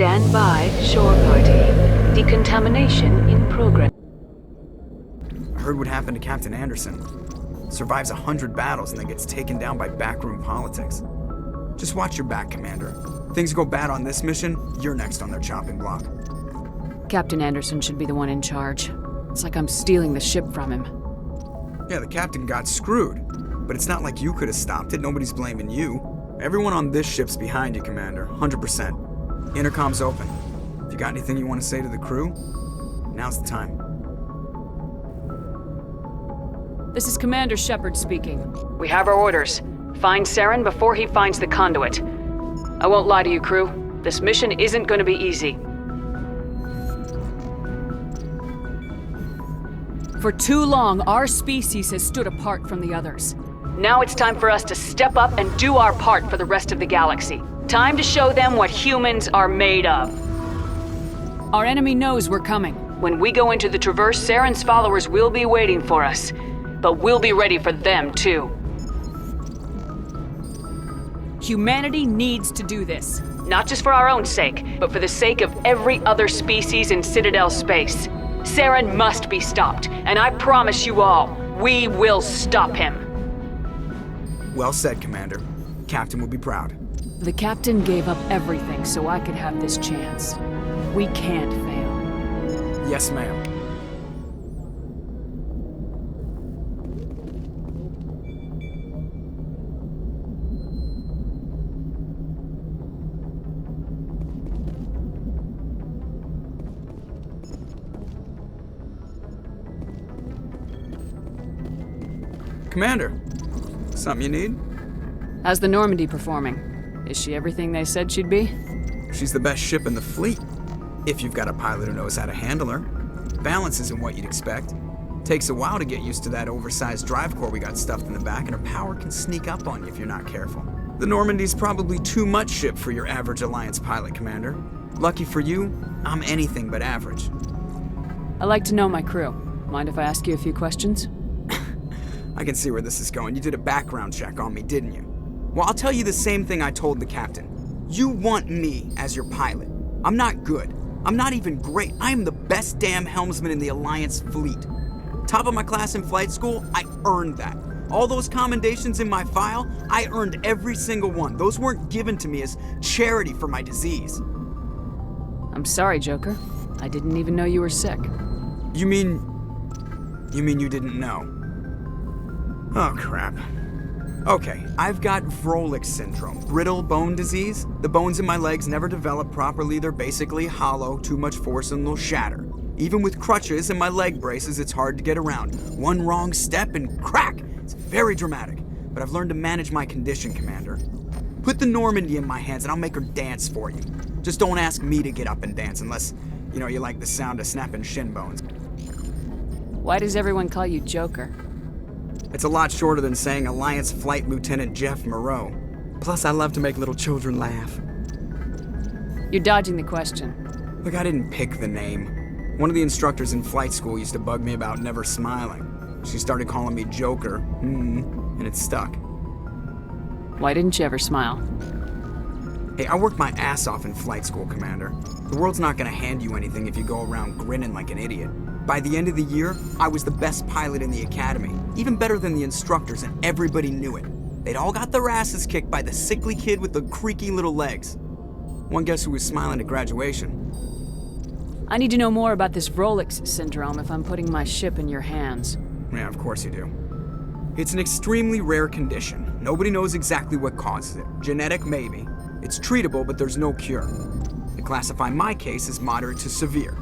Stand by, shore party. Decontamination in progress. I heard what happened to Captain Anderson. Survives 100 battles and then gets taken down by backroom politics. Just watch your back, Commander. Things go bad on this mission, you're next on their chopping block. Captain Anderson should be the one in charge. It's like I'm stealing the ship from him. Yeah, the captain got screwed. But it's not like you could have stopped it. Nobody's blaming you. Everyone on this ship's behind you, Commander. 100%. Intercom's open. If you got anything you want to say to the crew, now's the time. This is Commander Shepard speaking. We have our orders. Find Saren before he finds the conduit. I won't lie to you, crew. This mission isn't going to be easy. For too long, our species has stood apart from the others. Now it's time for us to step up and do our part for the rest of the galaxy. Time to show them what humans are made of. Our enemy knows we're coming. When we go into the Traverse, Saren's followers will be waiting for us. But we'll be ready for them, too. Humanity needs to do this. Not just for our own sake, but for the sake of every other species in Citadel space. Saren must be stopped, and I promise you all, we will stop him. Well said, Commander. Captain will be proud. The captain gave up everything so I could have this chance. We can't fail. Yes, ma'am. Commander, something you need? How's the Normandy performing? Is she everything they said she'd be? She's the best ship in the fleet, if you've got a pilot who knows how to handle her. Balance isn't what you'd expect. Takes a while to get used to that oversized drive core we got stuffed in the back, and her power can sneak up on you if you're not careful. The Normandy's probably too much ship for your average Alliance pilot, Commander. Lucky for you, I'm anything but average. I like to know my crew. Mind if I ask you a few questions? I can see where this is going. You did a background check on me, didn't you? Well, I'll tell you the same thing I told the captain. You want me as your pilot. I'm not good. I'm not even great. I am the best damn helmsman in the Alliance fleet. Top of my class in flight school, I earned that. All those commendations in my file, I earned every single one. Those weren't given to me as charity for my disease. I'm sorry, Joker. I didn't even know you were sick. You mean you didn't know? Oh, crap. Okay, I've got Vrolik syndrome, brittle bone disease. The bones in my legs never develop properly. They're basically hollow, too much force and they'll shatter. Even with crutches and my leg braces, it's hard to get around. One wrong step and crack! It's very dramatic. But I've learned to manage my condition, Commander. Put the Normandy in my hands and I'll make her dance for you. Just don't ask me to get up and dance unless, you like the sound of snapping shin bones. Why does everyone call you Joker? It's a lot shorter than saying Alliance Flight Lieutenant Jeff Moreau. Plus, I love to make little children laugh. You're dodging the question. Look, I didn't pick the name. One of the instructors in flight school used to bug me about never smiling. She started calling me Joker, and it stuck. Why didn't you ever smile? Hey, I worked my ass off in flight school, Commander. The world's not gonna hand you anything if you go around grinning like an idiot. By the end of the year, I was the best pilot in the academy, even better than the instructors, and everybody knew it. They'd all got their asses kicked by the sickly kid with the creaky little legs. One guess who was smiling at graduation? I need to know more about this Vrolik syndrome if I'm putting my ship in your hands. Yeah, of course you do. It's an extremely rare condition. Nobody knows exactly what causes it. Genetic, maybe. It's treatable, but there's no cure. They classify my case as moderate to severe.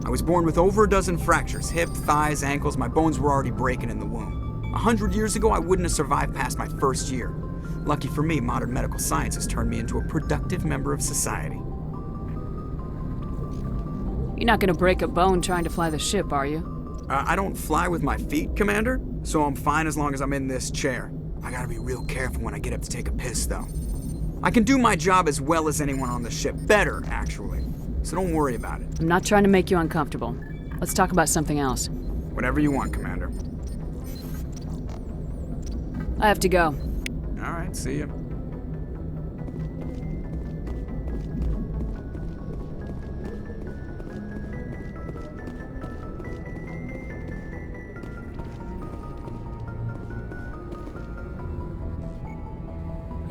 I was born with over a dozen fractures, hip, thighs, ankles. My bones were already breaking in the womb. 100 years ago, I wouldn't have survived past my first year. Lucky for me, modern medical science has turned me into a productive member of society. You're not gonna break a bone trying to fly the ship, are you? I don't fly with my feet, Commander, so I'm fine as long as I'm in this chair. I gotta be real careful when I get up to take a piss, though. I can do my job as well as anyone on the ship. Better, actually. So don't worry about it. I'm not trying to make you uncomfortable. Let's talk about something else. Whatever you want, Commander. I have to go. All right, see ya.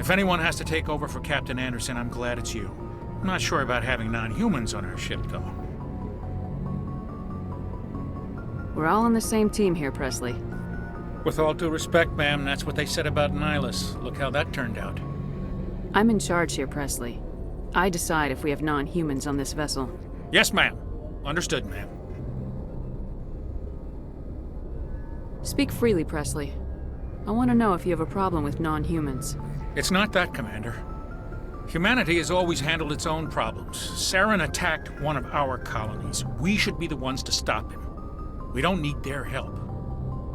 If anyone has to take over for Captain Anderson, I'm glad it's you. I'm not sure about having non-humans on our ship, though. We're all on the same team here, Presley. With all due respect, ma'am, that's what they said about Nihilus. Look how that turned out. I'm in charge here, Presley. I decide if we have non-humans on this vessel. Yes, ma'am. Understood, ma'am. Speak freely, Presley. I want to know if you have a problem with non-humans. It's not that, Commander. Humanity has always handled its own problems. Saren attacked one of our colonies. We should be the ones to stop him. We don't need their help.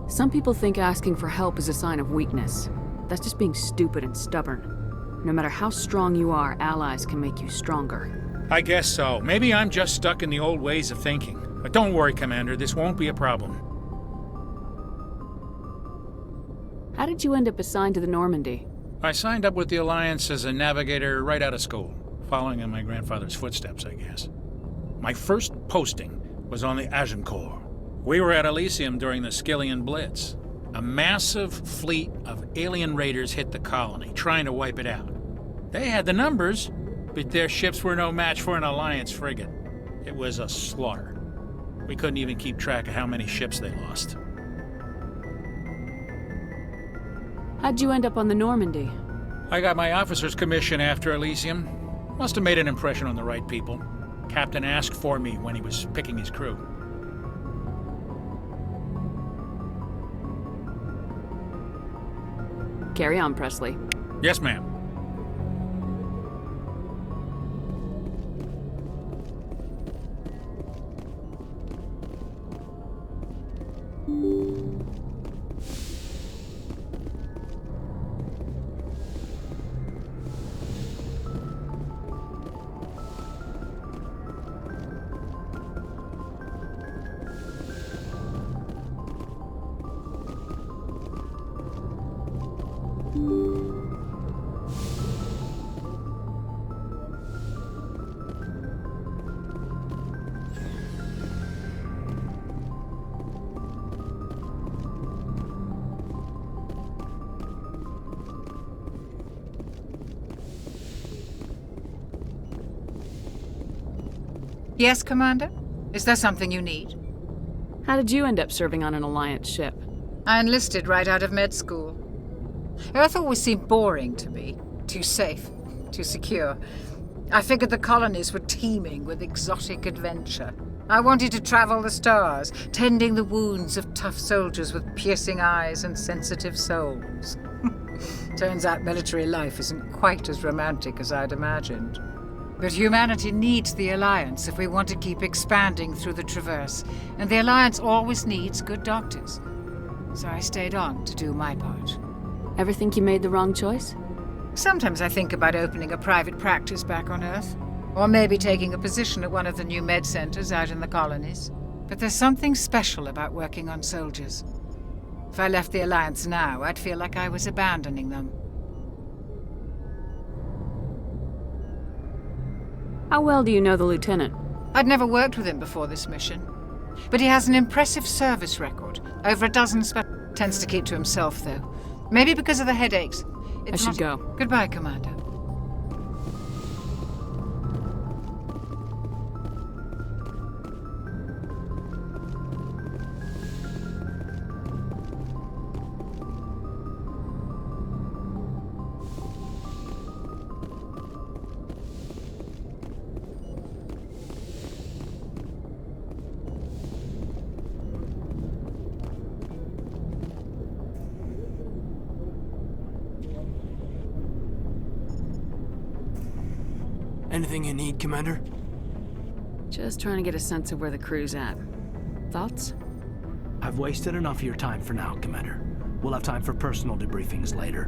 Some people think asking for help is a sign of weakness. That's just being stupid and stubborn. No matter how strong you are, allies can make you stronger. I guess so. Maybe I'm just stuck in the old ways of thinking. But don't worry, Commander. This won't be a problem. How did you end up assigned to the Normandy? I signed up with the Alliance as a navigator right out of school, following in my grandfather's footsteps, I guess. My first posting was on the Agincourt. We were at Elysium during the Skillian Blitz. A massive fleet of alien raiders hit the colony, trying to wipe it out. They had the numbers, but their ships were no match for an Alliance frigate. It was a slaughter. We couldn't even keep track of how many ships they lost. How'd you end up on the Normandy? I got my officer's commission after Elysium. Must have made an impression on the right people. Captain asked for me when he was picking his crew. Carry on, Presley. Yes, ma'am. Yes, Commander? Is there something you need? How did you end up serving on an Alliance ship? I enlisted right out of med school. Earth always seemed boring to me. Too safe, too secure. I figured the colonies were teeming with exotic adventure. I wanted to travel the stars, tending the wounds of tough soldiers with piercing eyes and sensitive souls. Turns out military life isn't quite as romantic as I'd imagined. But humanity needs the Alliance if we want to keep expanding through the Traverse, and the Alliance always needs good doctors. So I stayed on to do my part. Ever think you made the wrong choice? Sometimes I think about opening a private practice back on Earth, or maybe taking a position at one of the new med centers out in the colonies. But there's something special about working on soldiers. If I left the Alliance now, I'd feel like I was abandoning them. How well do you know the Lieutenant? I'd never worked with him before this mission. But he has an impressive service record. Over a dozen tends to keep to himself, though. Maybe because of the headaches. I should go. Goodbye, Commander. Anything you need, Commander? Just trying to get a sense of where the crew's at. Thoughts? I've wasted enough of your time for now, Commander. We'll have time for personal debriefings later.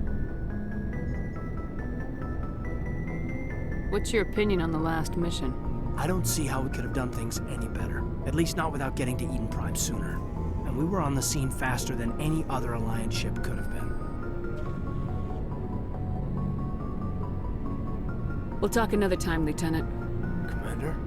What's your opinion on the last mission? I don't see how we could have done things any better. At least not without getting to Eden Prime sooner. And we were on the scene faster than any other Alliance ship could have been. We'll talk another time, Lieutenant. Commander?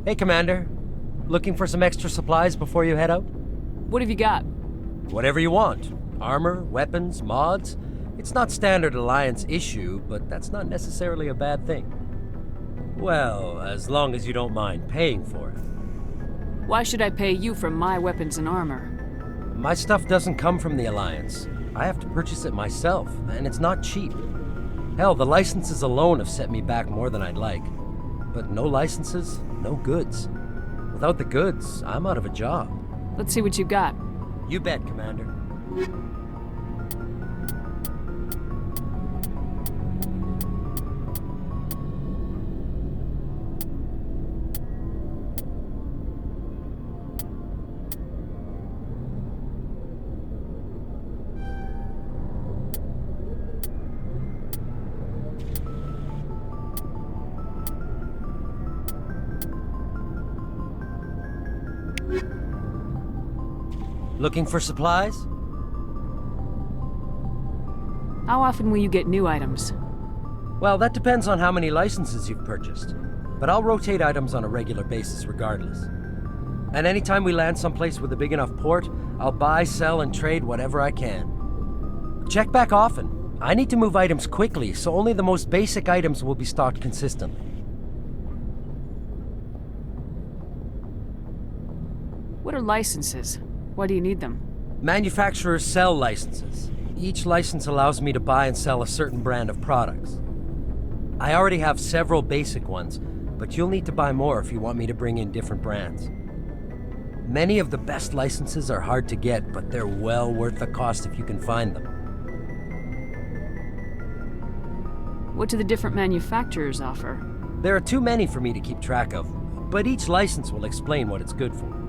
Hey, Commander. Looking for some extra supplies before you head out? What have you got? Whatever you want. Armor, weapons, mods. It's not standard Alliance issue, but that's not necessarily a bad thing. Well, as long as you don't mind paying for it. Why should I pay you for my weapons and armor? My stuff doesn't come from the Alliance. I have to purchase it myself, and it's not cheap. Hell, the licenses alone have set me back more than I'd like. But no licenses, no goods. Without the goods, I'm out of a job. Let's see what you got. You bet, Commander. Looking for supplies? How often will you get new items? Well, that depends on how many licenses you've purchased. But I'll rotate items on a regular basis regardless. And anytime we land someplace with a big enough port, I'll buy, sell, and trade whatever I can. Check back often. I need to move items quickly, so only the most basic items will be stocked consistently. What are licenses? Why do you need them? Manufacturers sell licenses. Each license allows me to buy and sell a certain brand of products. I already have several basic ones, but you'll need to buy more if you want me to bring in different brands. Many of the best licenses are hard to get, but they're well worth the cost if you can find them. What do the different manufacturers offer? There are too many for me to keep track of, but each license will explain what it's good for.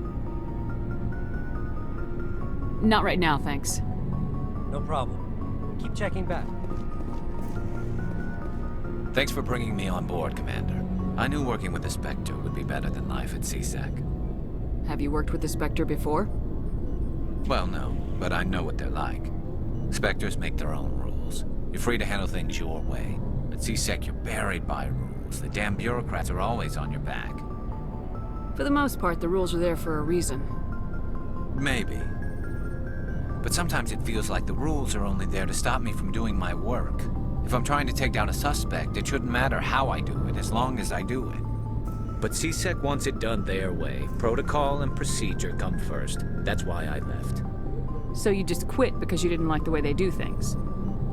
Not right now, thanks. No problem. Keep checking back. Thanks for bringing me on board, Commander. I knew working with the Spectre would be better than life at CSEC. Have you worked with the Spectre before? Well, no, but I know what they're like. Spectres make their own rules. You're free to handle things your way. At CSEC, you're buried by rules. The damn bureaucrats are always on your back. For the most part, the rules are there for a reason. Maybe. But sometimes it feels like the rules are only there to stop me from doing my work. If I'm trying to take down a suspect, it shouldn't matter how I do it, as long as I do it. But CSEC wants it done their way. Protocol and procedure come first. That's why I left. So you just quit because you didn't like the way they do things?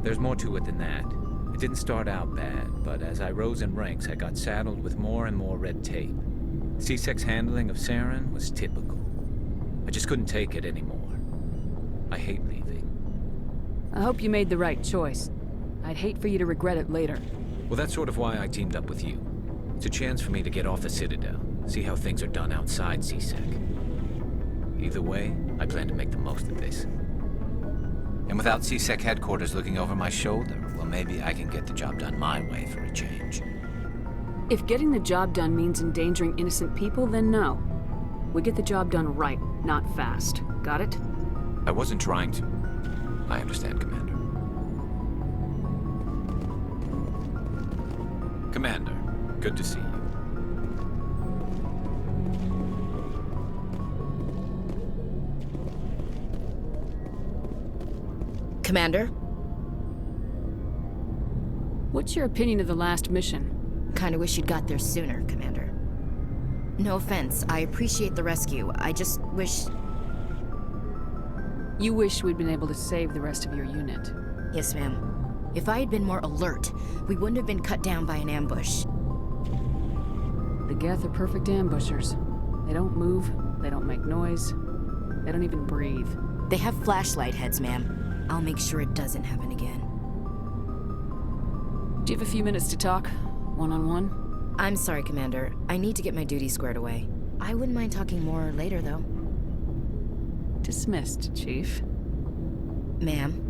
There's more to it than that. It didn't start out bad, but as I rose in ranks, I got saddled with more and more red tape. CSEC's handling of Saren was typical. I just couldn't take it anymore. I hate leaving. I hope you made the right choice. I'd hate for you to regret it later. Well, that's sort of why I teamed up with you. It's a chance for me to get off the Citadel, see how things are done outside CSEC. Either way, I plan to make the most of this. And without CSEC headquarters looking over my shoulder, well, maybe I can get the job done my way for a change. If getting the job done means endangering innocent people, then no. We get the job done right, not fast. Got it? I wasn't trying to. I understand, Commander. Commander, good to see you. Commander? What's your opinion of the last mission? Kinda wish you'd got there sooner, Commander. No offense, I appreciate the rescue. I just wish... You wish we'd been able to save the rest of your unit. Yes, ma'am. If I had been more alert, we wouldn't have been cut down by an ambush. The Geth are perfect ambushers. They don't move, they don't make noise, they don't even breathe. They have flashlight heads, ma'am. I'll make sure it doesn't happen again. Do you have a few minutes to talk? One-on-one? I'm sorry, Commander. I need to get my duties squared away. I wouldn't mind talking more later, though. Dismissed, Chief. Ma'am.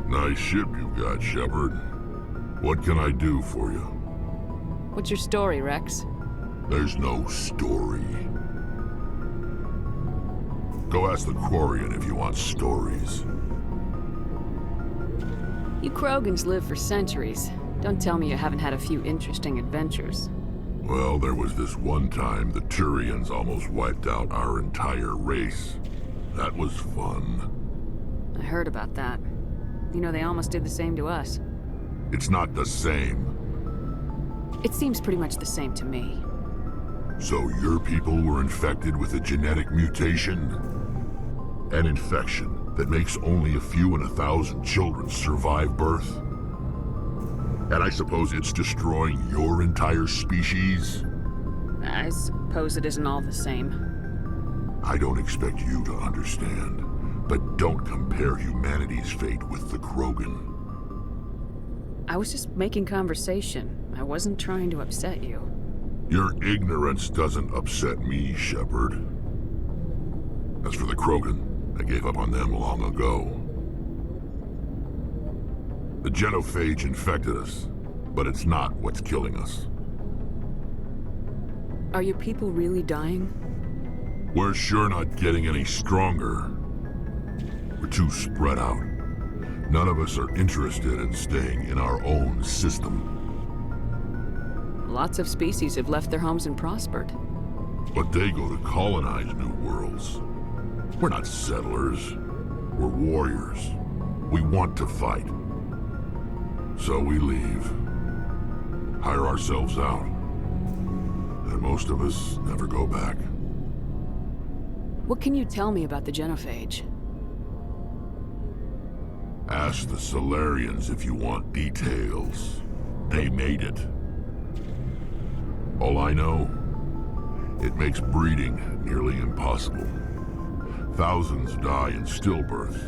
Nice ship you got, Shepard. What can I do for you? What's your story, Rex? There's no story. Go ask the Quarian if you want stories. You Krogans live for centuries. Don't tell me you haven't had a few interesting adventures. Well, there was this one time the Turians almost wiped out our entire race. That was fun. I heard about that. You know, they almost did the same to us. It's not the same. It seems pretty much the same to me. So your people were infected with a genetic mutation? An infection that makes only a few in 1,000 children survive birth? And I suppose it's destroying your entire species? I suppose it isn't all the same. I don't expect you to understand, but don't compare humanity's fate with the Krogan. I was just making conversation. I wasn't trying to upset you. Your ignorance doesn't upset me, Shepard. As for the Krogan, I gave up on them long ago. The genophage infected us, but it's not what's killing us. Are your people really dying? We're sure not getting any stronger. We're too spread out. None of us are interested in staying in our own system. Lots of species have left their homes and prospered. But they go to colonize new worlds. We're not settlers. We're warriors. We want to fight. So we leave. Hire ourselves out. And most of us never go back. What can you tell me about the genophage? Ask the Solarians if you want details. They made it. All I know, it makes breeding nearly impossible. Thousands die in stillbirth,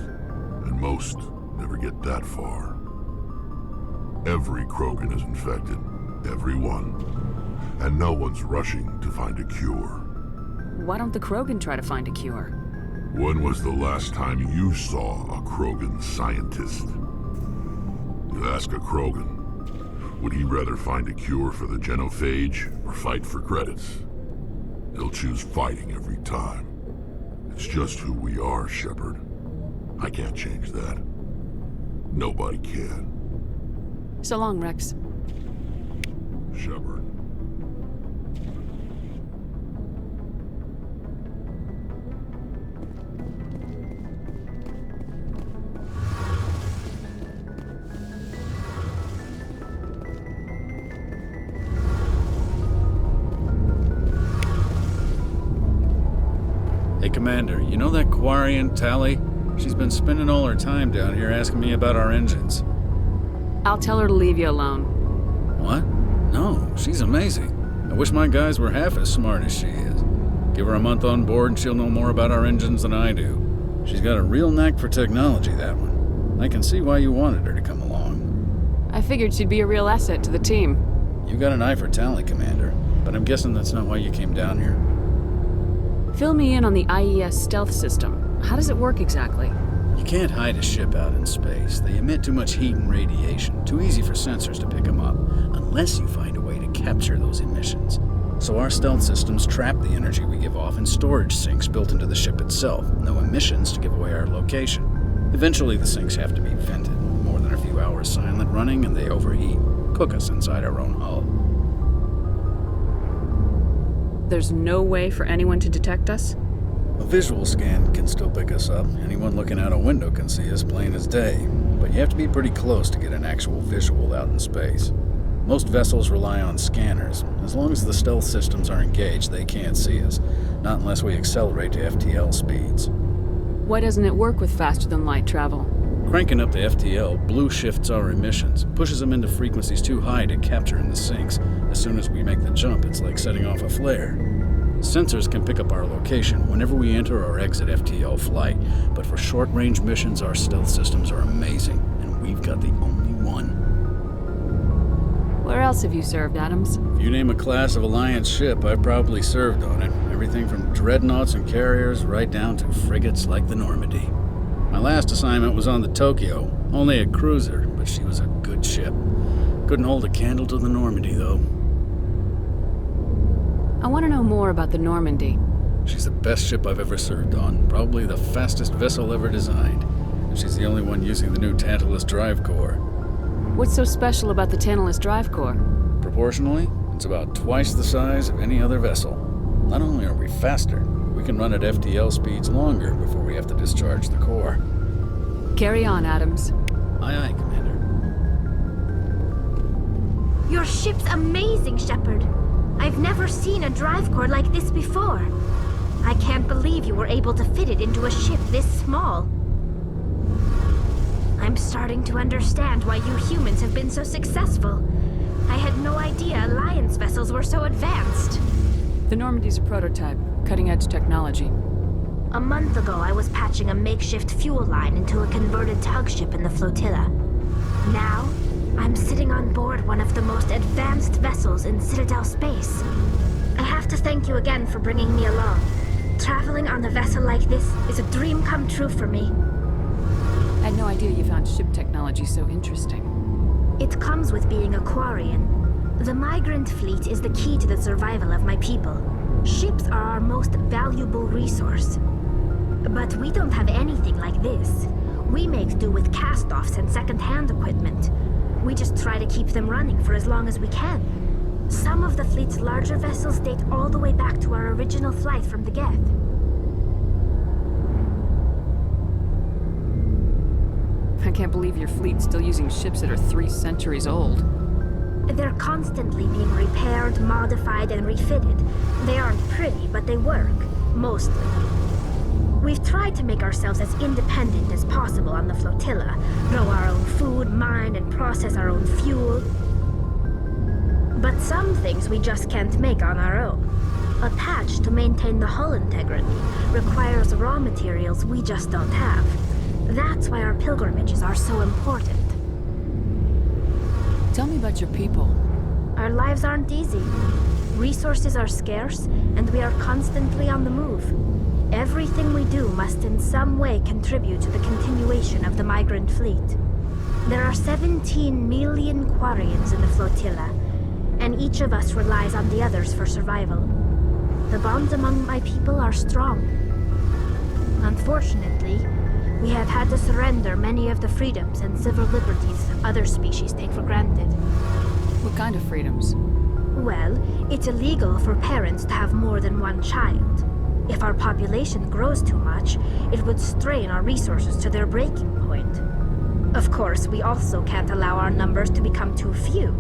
and most never get that far. Every Krogan is infected, every one, and no one's rushing to find a cure. Why don't the Krogan try to find a cure? When was the last time you saw a Krogan scientist? You ask a Krogan, would he rather find a cure for the genophage or fight for credits? He'll choose fighting every time. It's just who we are, Shepard. I can't change that. Nobody can. So long, Rex. Shepard. Hey, Commander, you know that Quarian, Tally? She's been spending all her time down here asking me about our engines. I'll tell her to leave you alone. What? No, she's amazing. I wish my guys were half as smart as she is. Give her a month on board and she'll know more about our engines than I do. She's got a real knack for technology, that one. I can see why you wanted her to come along. I figured she'd be a real asset to the team. You got an eye for Tally, Commander, but I'm guessing that's not why you came down here. Fill me in on the IES stealth system. How does it work exactly? You can't hide a ship out in space. They emit too much heat and radiation. Too easy for sensors to pick them up, unless you find a way to capture those emissions. So our stealth systems trap the energy we give off in storage sinks built into the ship itself. No emissions to give away our location. Eventually the sinks have to be vented. More than a few hours silent running and they overheat. Cook us inside our own hull. There's no way for anyone to detect us? A visual scan can still pick us up. Anyone looking out a window can see us plain as day. But you have to be pretty close to get an actual visual out in space. Most vessels rely on scanners. As long as the stealth systems are engaged, they can't see us. Not unless we accelerate to FTL speeds. Why doesn't it work with faster-than-light travel? Cranking up the FTL blue shifts our emissions, pushes them into frequencies too high to capture in the sinks. As soon as we make the jump, it's like setting off a flare. Sensors can pick up our location whenever we enter or exit FTL flight, but for short-range missions, our stealth systems are amazing, and we've got the only one. Where else have you served, Adams? If you name a class of Alliance ship, I've probably served on it. Everything from dreadnoughts and carriers right down to frigates like the Normandy. My last assignment was on the Tokyo. Only a cruiser, but she was a good ship. Couldn't hold a candle to the Normandy, though. I want to know more about the Normandy. She's the best ship I've ever served on. Probably the fastest vessel ever designed. And she's the only one using the new Tantalus drive core. What's so special about the Tantalus drive core? Proportionally, it's about twice the size of any other vessel. Not only are we faster, we can run at FTL speeds longer before we have to discharge the core. Carry on, Adams. Aye, aye, Commander. Your ship's amazing, Shepard. I've never seen a drive core like this before. I can't believe you were able to fit it into a ship this small. I'm starting to understand why you humans have been so successful. I had no idea Alliance vessels were so advanced. The Normandy's a prototype, cutting-edge technology. A month ago, I was patching a makeshift fuel line into a converted tug ship in the flotilla. Now, I'm sitting on board one of the most advanced vessels in Citadel space. I have to thank you again for bringing me along. Traveling on a vessel like this is a dream come true for me. I had no idea you found ship technology so interesting. It comes with being a Quarian. The migrant fleet is the key to the survival of my people. Ships are our most valuable resource. But we don't have anything like this. We make do with cast-offs and second-hand equipment. We just try to keep them running for as long as we can. Some of the fleet's larger vessels date all the way back to our original flight from the Geth. I can't believe your fleet's still using ships that are 3 centuries old. They're constantly being repaired, modified, and refitted. They aren't pretty, but they work. Mostly. We've tried to make ourselves as independent as possible on the flotilla. Grow our own food, mine, and process our own fuel. But some things we just can't make on our own. A patch to maintain the hull integrity requires raw materials we just don't have. That's why our pilgrimages are so important. Tell me about your people. Our lives aren't easy. Resources are scarce, and we are constantly on the move. Everything we do must in some way contribute to the continuation of the migrant fleet. There are 17 million Quarians in the flotilla, and each of us relies on the others for survival. The bonds among my people are strong. Unfortunately, we have had to surrender many of the freedoms and civil liberties other species take for granted. What kind of freedoms? Well, it's illegal for parents to have more than one child. If our population grows too much, it would strain our resources to their breaking point. Of course, we also can't allow our numbers to become too few.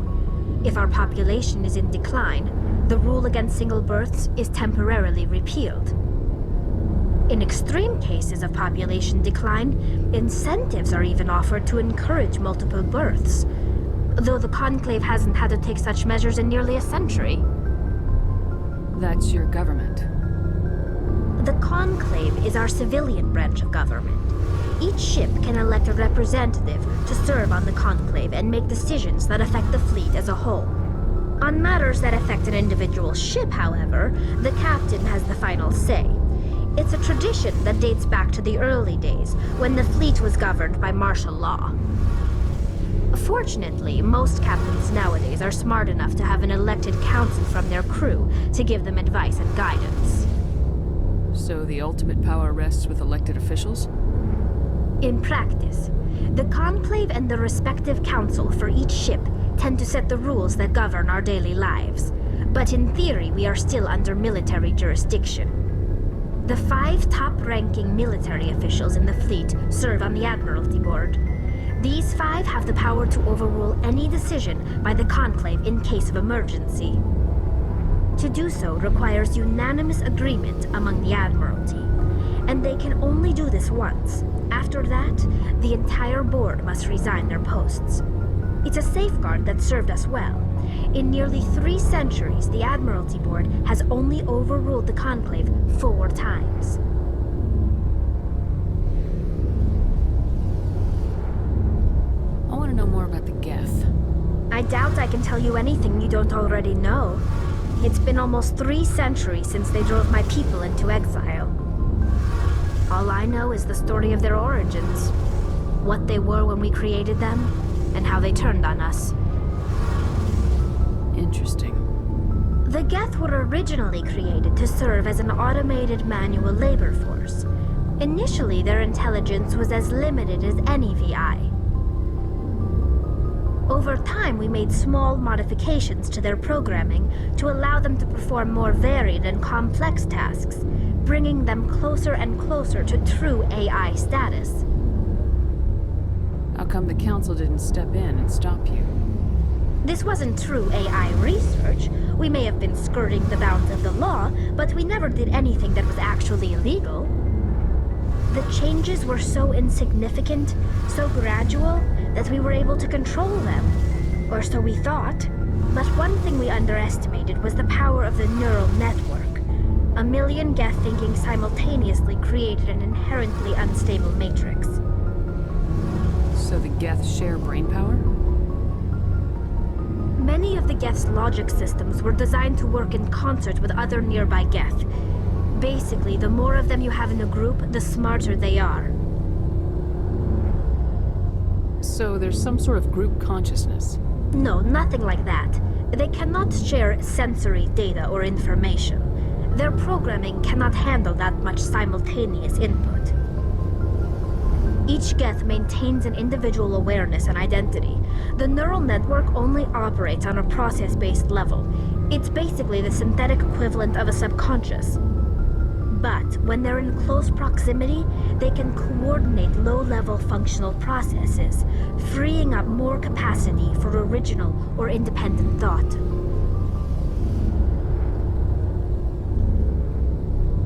If our population is in decline, the rule against single births is temporarily repealed. In extreme cases of population decline, incentives are even offered to encourage multiple births, though the Conclave hasn't had to take such measures in nearly a century. That's your government. The Conclave is our civilian branch of government. Each ship can elect a representative to serve on the Conclave and make decisions that affect the fleet as a whole. On matters that affect an individual ship, however, the captain has the final say. It's a tradition that dates back to the early days, when the fleet was governed by martial law. Fortunately, most captains nowadays are smart enough to have an elected council from their crew to give them advice and guidance. So the ultimate power rests with elected officials? In practice, the Conclave and the respective council for each ship tend to set the rules that govern our daily lives. But in theory, we are still under military jurisdiction. The 5 top-ranking military officials in the fleet serve on the Admiralty Board. These 5 have the power to overrule any decision by the Conclave in case of emergency. To do so requires unanimous agreement among the Admiralty, and they can only do this once. After that, the entire board must resign their posts. It's a safeguard that served us well. In nearly 3 centuries, the Admiralty Board has only overruled the Conclave 4 times. I want to know more about the Geth. I doubt I can tell you anything you don't already know. It's been almost 3 centuries since they drove my people into exile. All I know is the story of their origins. What they were when we created them, and how they turned on us. Interesting. The Geth were originally created to serve as an automated manual labor force. Initially, their intelligence was as limited as any VI. Over time, we made small modifications to their programming to allow them to perform more varied and complex tasks, bringing them closer and closer to true AI status. How come the Council didn't step in and stop you? This wasn't true AI research. We may have been skirting the bounds of the law, but we never did anything that was actually illegal. The changes were so insignificant, so gradual, that we were able to control them. Or so we thought. But one thing we underestimated was the power of the neural network. A million Geth thinking simultaneously created an inherently unstable matrix. So the Geth share brainpower? Many of the Geth's logic systems were designed to work in concert with other nearby Geth. Basically, the more of them you have in a group, the smarter they are. So there's some sort of group consciousness? No, nothing like that. They cannot share sensory data or information. Their programming cannot handle that much simultaneous input. Each Geth maintains an individual awareness and identity. The neural network only operates on a process-based level. It's basically the synthetic equivalent of a subconscious. But when they're in close proximity, they can coordinate low-level functional processes, freeing up more capacity for original or independent thought.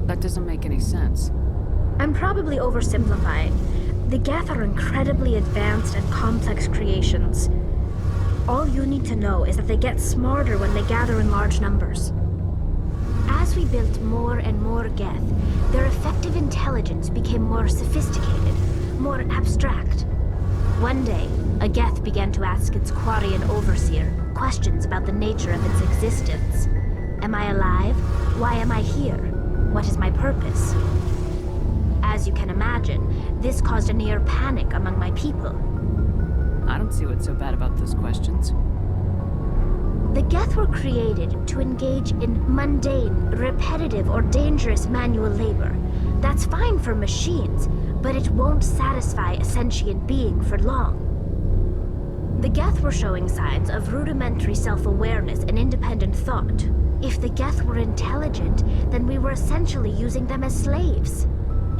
That doesn't make any sense. I'm probably oversimplifying. The Geth are incredibly advanced and complex creations. All you need to know is that they get smarter when they gather in large numbers. As we built more and more Geth, their effective intelligence became more sophisticated, more abstract. One day, a Geth began to ask its Quarian overseer questions about the nature of its existence. Am I alive? Why am I here? What is my purpose? As you can imagine, this caused a near panic among my people. I don't see what's so bad about those questions. The Geth were created to engage in mundane, repetitive, or dangerous manual labor. That's fine for machines, but it won't satisfy a sentient being for long. The Geth were showing signs of rudimentary self-awareness and independent thought. If the Geth were intelligent, then we were essentially using them as slaves.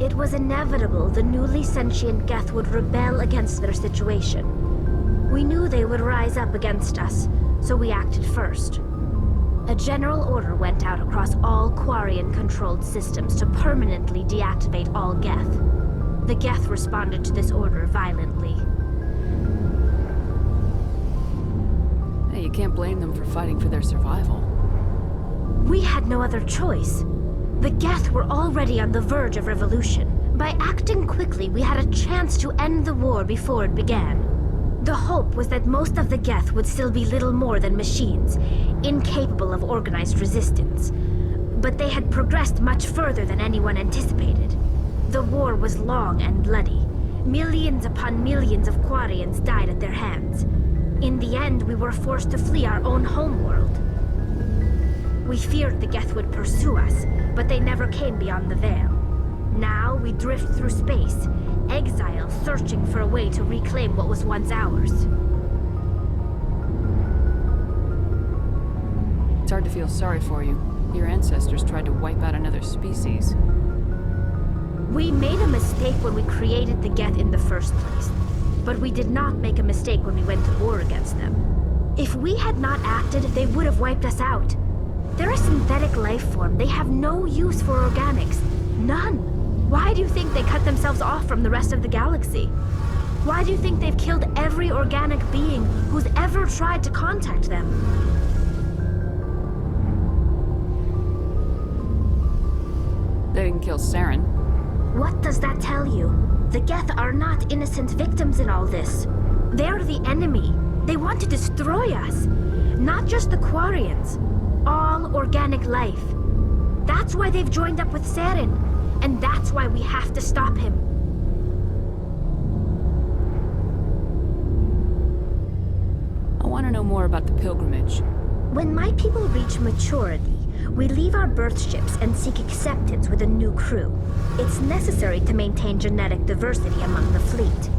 It was inevitable the newly sentient Geth would rebel against their situation. We knew they would rise up against us, so we acted first. A general order went out across all Quarian-controlled systems to permanently deactivate all Geth. The Geth responded to this order violently. Hey, you can't blame them for fighting for their survival. We had no other choice. The Geth were already on the verge of revolution. By acting quickly, we had a chance to end the war before it began. The hope was that most of the Geth would still be little more than machines, incapable of organized resistance. But they had progressed much further than anyone anticipated. The war was long and bloody. Millions upon millions of Quarians died at their hands. In the end, we were forced to flee our own homeworld. We feared the Geth would pursue us, but they never came beyond the Veil. Now we drift through space, exile searching for a way to reclaim what was once ours. It's hard to feel sorry for you. Your ancestors tried to wipe out another species. We made a mistake when we created the Geth in the first place. But we did not make a mistake when we went to war against them. If we had not acted, they would have wiped us out. They're a synthetic life form. They have no use for organics. None. Why do you think they cut themselves off from the rest of the galaxy? Why do you think they've killed every organic being who's ever tried to contact them? They didn't kill Saren. What does that tell you? The Geth are not innocent victims in all this. They're the enemy. They want to destroy us. Not just the Quarians. All organic life. That's why they've joined up with Saren. And that's why we have to stop him. I want to know more about the pilgrimage. When my people reach maturity, we leave our birth ships and seek acceptance with a new crew. It's necessary to maintain genetic diversity among the fleet.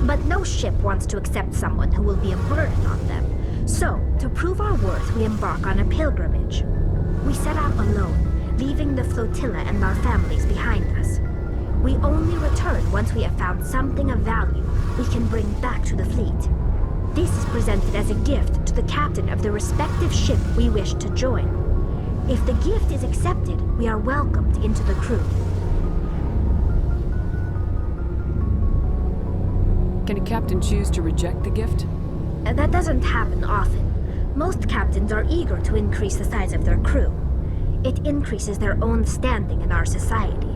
But no ship wants to accept someone who will be a burden on them. So, to prove our worth, we embark on a pilgrimage. We set out alone, leaving the flotilla and our families behind us. We only return once we have found something of value we can bring back to the fleet. This is presented as a gift to the captain of the respective ship we wish to join. If the gift is accepted, we are welcomed into the crew. Can a captain choose to reject the gift? That doesn't happen often. Most captains are eager to increase the size of their crew. It increases their own standing in our society.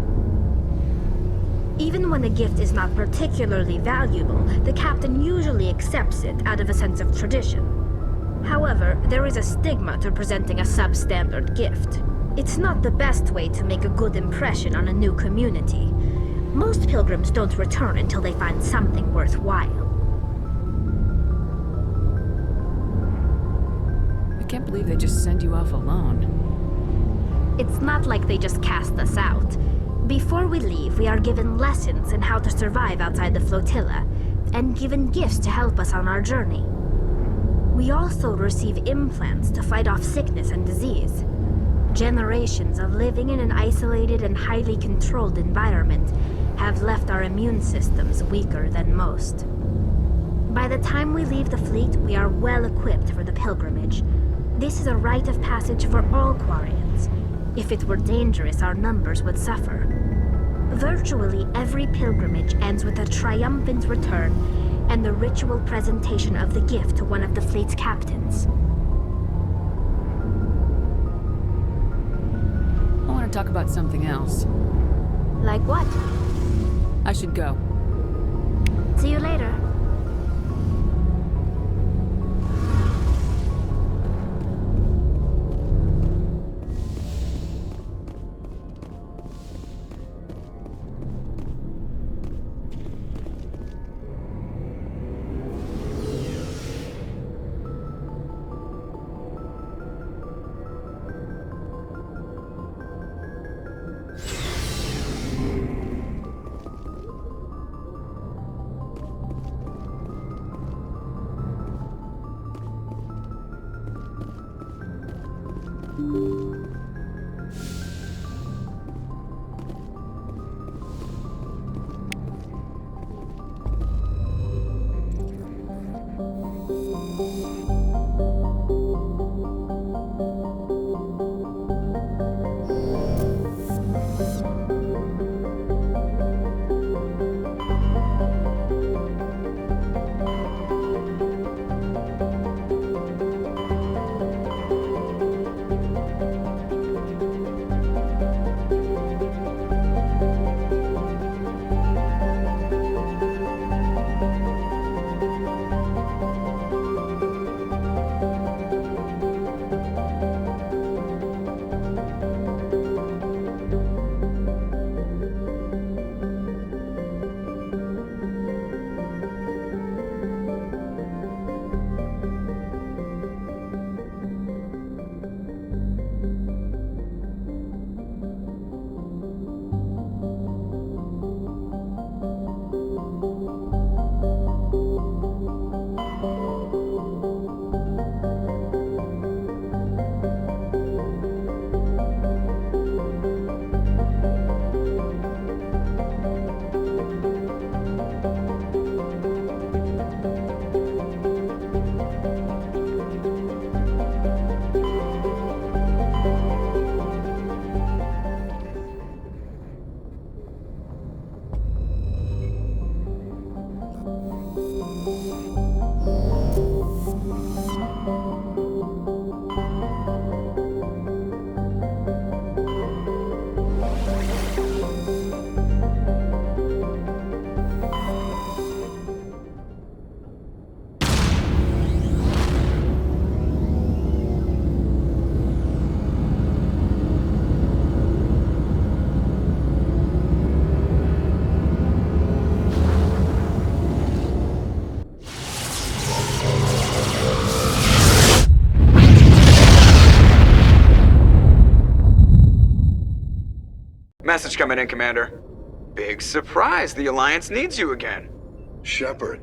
Even when a gift is not particularly valuable, the captain usually accepts it out of a sense of tradition. However, there is a stigma to presenting a substandard gift. It's not the best way to make a good impression on a new community. Most pilgrims don't return until they find something worthwhile. I can't believe they just send you off alone. It's not like they just cast us out. Before we leave, we are given lessons in how to survive outside the flotilla, and given gifts to help us on our journey. We also receive implants to fight off sickness and disease. Generations of living in an isolated and highly controlled environment have left our immune systems weaker than most. By the time we leave the fleet, we are well equipped for the pilgrimage. This is a rite of passage for all Quarians. If it were dangerous, our numbers would suffer. Virtually every pilgrimage ends with a triumphant return and the ritual presentation of the gift to one of the fleet's captains. I want to talk about something else. Like what? I should go. See you later. message coming in, Commander. Big surprise, the Alliance needs you again. Shepard,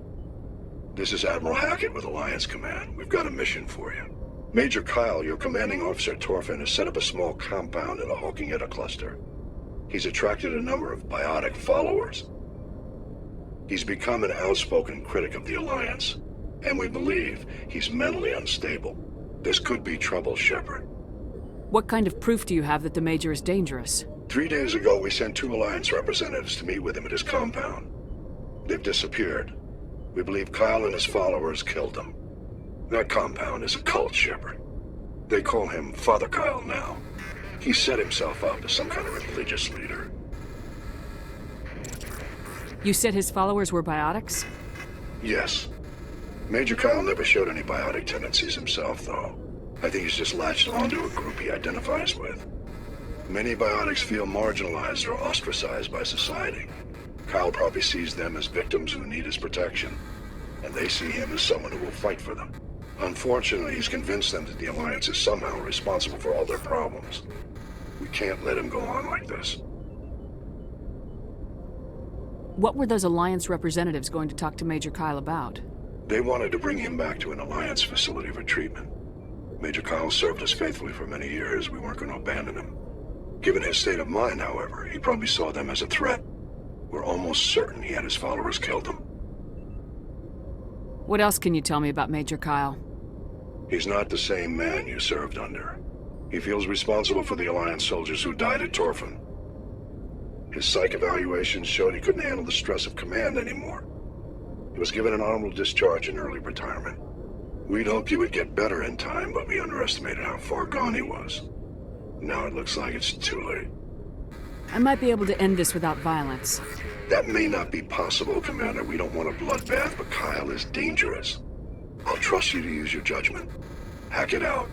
this is Admiral Hackett with Alliance Command. We've got a mission for you. Major Kyle, your commanding officer Torfin, has set up a small compound in the Hawking Etta cluster. He's attracted a number of biotic followers. He's become an outspoken critic of the Alliance, and we believe he's mentally unstable. This could be trouble, Shepard. What kind of proof do you have that the Major is dangerous? 3 days ago, we sent 2 Alliance representatives to meet with him at his compound. They've disappeared. We believe Kyle and his followers killed them. That compound is a cult, Shepard. They call him Father Kyle now. He set himself up as some kind of religious leader. You said his followers were biotics? Yes. Major Kyle never showed any biotic tendencies himself, though. I think he's just latched onto a group he identifies with. Many biotics feel marginalized or ostracized by society. Kyle probably sees them as victims who need his protection, and they see him as someone who will fight for them. Unfortunately, he's convinced them that the Alliance is somehow responsible for all their problems. We can't let him go on like this. What were those Alliance representatives going to talk to Major Kyle about? They wanted to bring him back to an Alliance facility for treatment. Major Kyle served us faithfully for many years. We weren't going to abandon him. Given his state of mind, however, he probably saw them as a threat. We're almost certain he had his followers killed him. What else can you tell me about Major Kyle? He's not the same man you served under. He feels responsible for the Alliance soldiers who died at Torfin. His psych evaluations showed he couldn't handle the stress of command anymore. He was given an honorable discharge in early retirement. We'd hoped he would get better in time, but we underestimated how far gone he was. Now it looks like it's too late. I might be able to end this without violence. That may not be possible, Commander. We don't want a bloodbath, but Kyle is dangerous. I'll trust you to use your judgment. Hack it out.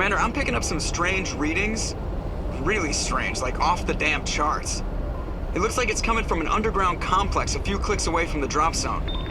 Commander, I'm picking up some strange readings. Really strange, like off the damn charts. It looks like it's coming from an underground complex a few clicks away from the drop zone.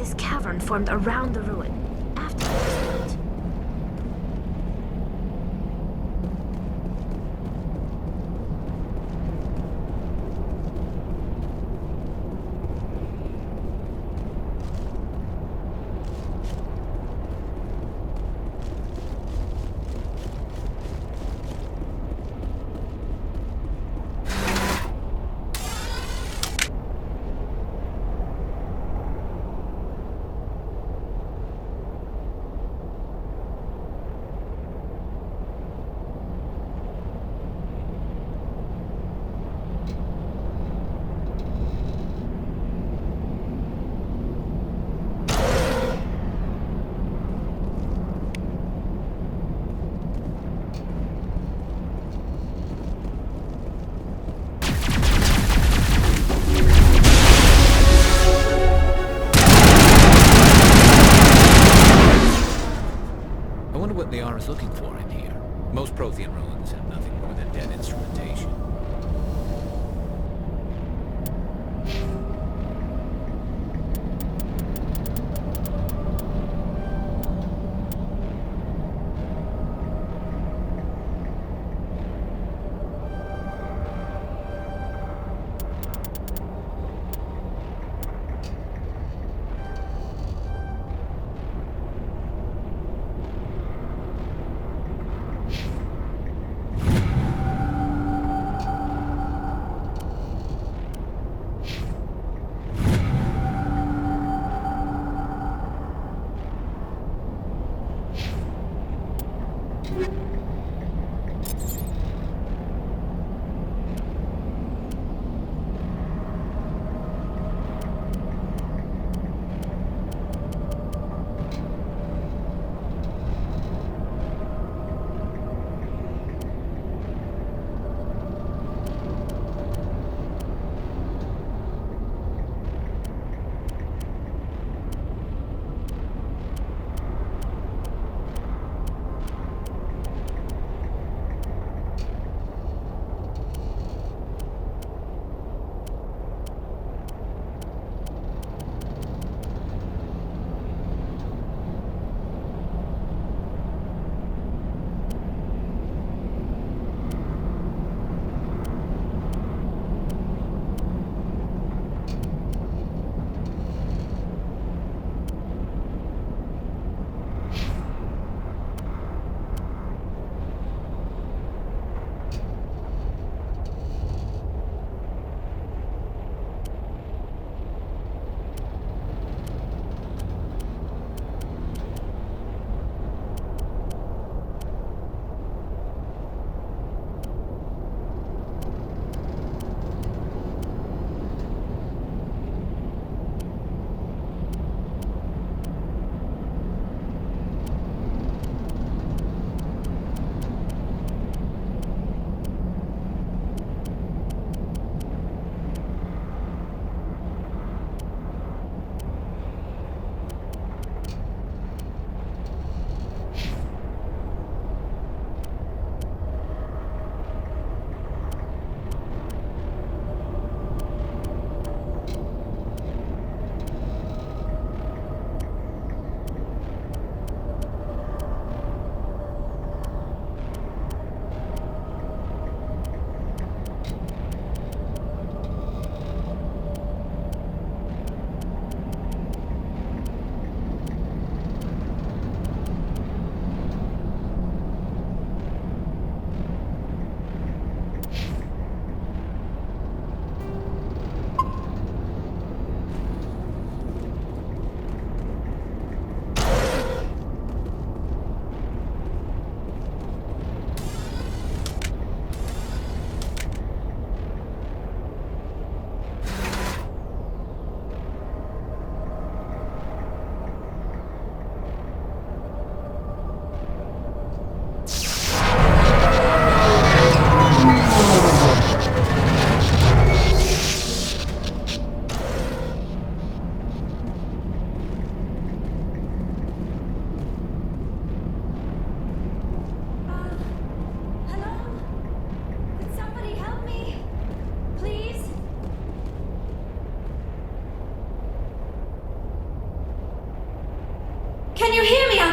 this cavern formed around the ruin. After it was built. Liara's looking for in here. Most Prothean ruins have nothing more than dead instrumentation.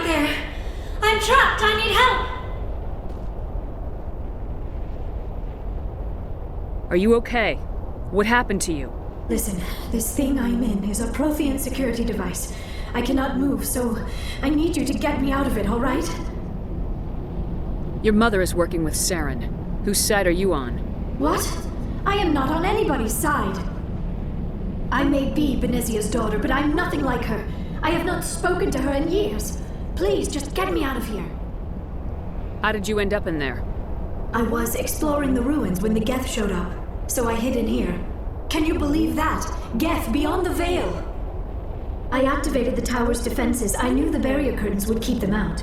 there! I'm trapped! I need help! Are you okay? What happened to you? Listen, this thing I'm in is a Prothean security device. I cannot move, so I need you to get me out of it, all right? Your mother is working with Saren. Whose side are you on? What? I am not on anybody's side. I may be Benezia's daughter, but I'm nothing like her. I have not spoken to her in years. Please, just get me out of here. How did you end up in there? I was exploring the ruins when the Geth showed up, so I hid in here. Can you believe that? Geth, beyond the veil! I activated the tower's defenses. I knew the barrier curtains would keep them out.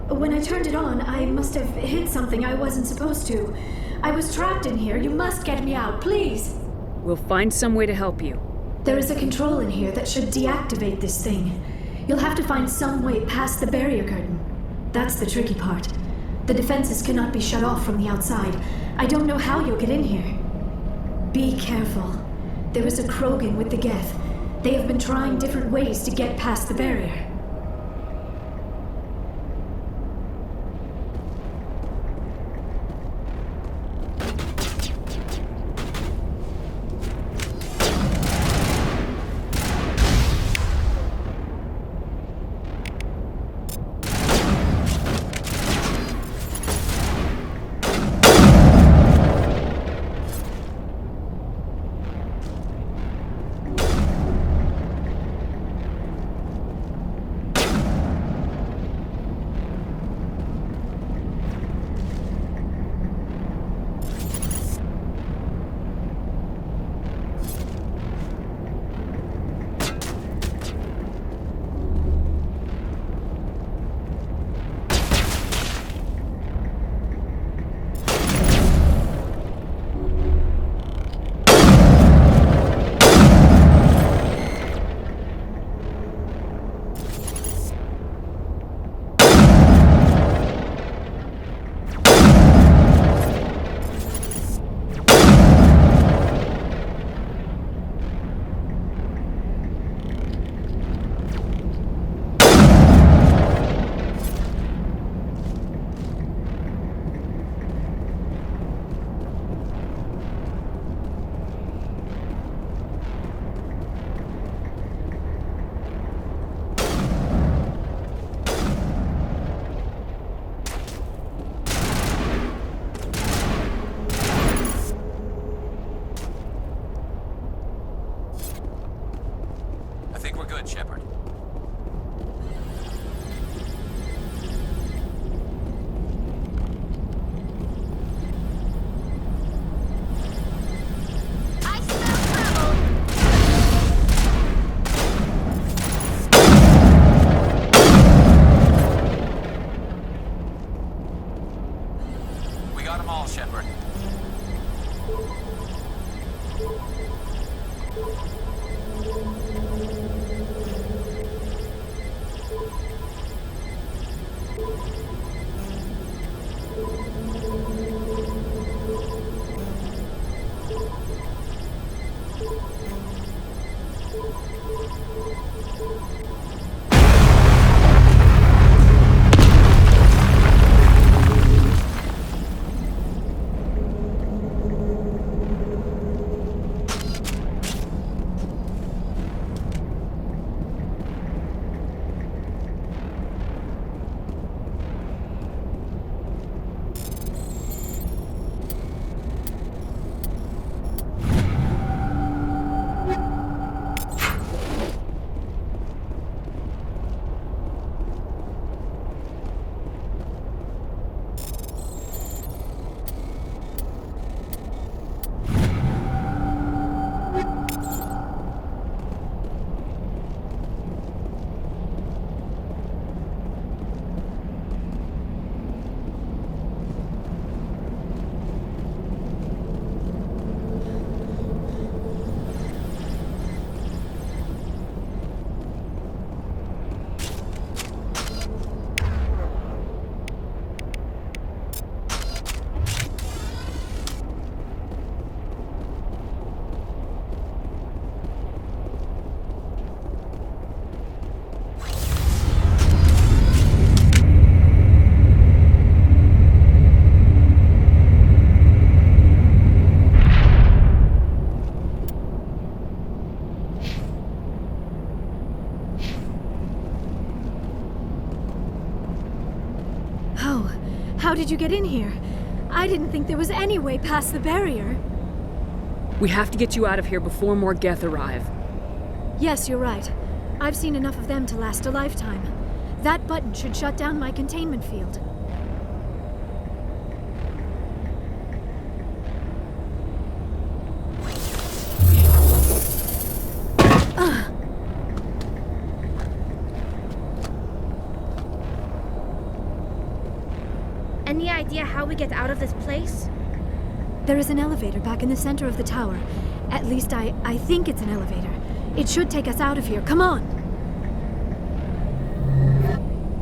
When I turned it on, I must have hit something I wasn't supposed to. I was trapped in here. You must get me out, please! We'll find some way to help you. There is a control in here that should deactivate this thing. You'll have to find some way past the barrier curtain. That's the tricky part. The defenses cannot be shut off from the outside. I don't know how you'll get in here. Be careful. There is a Krogan with the Geth. They have been trying different ways to get past the barrier. How did you get in here? I didn't think there was any way past the barrier. We have to get you out of here before more Geth arrive. Yes, you're right. I've seen enough of them to last a lifetime. That button should shut down my containment field. Any idea how we get out of this place? There is an elevator back in the center of the tower. At least I think it's an elevator. It should take us out of here. Come on!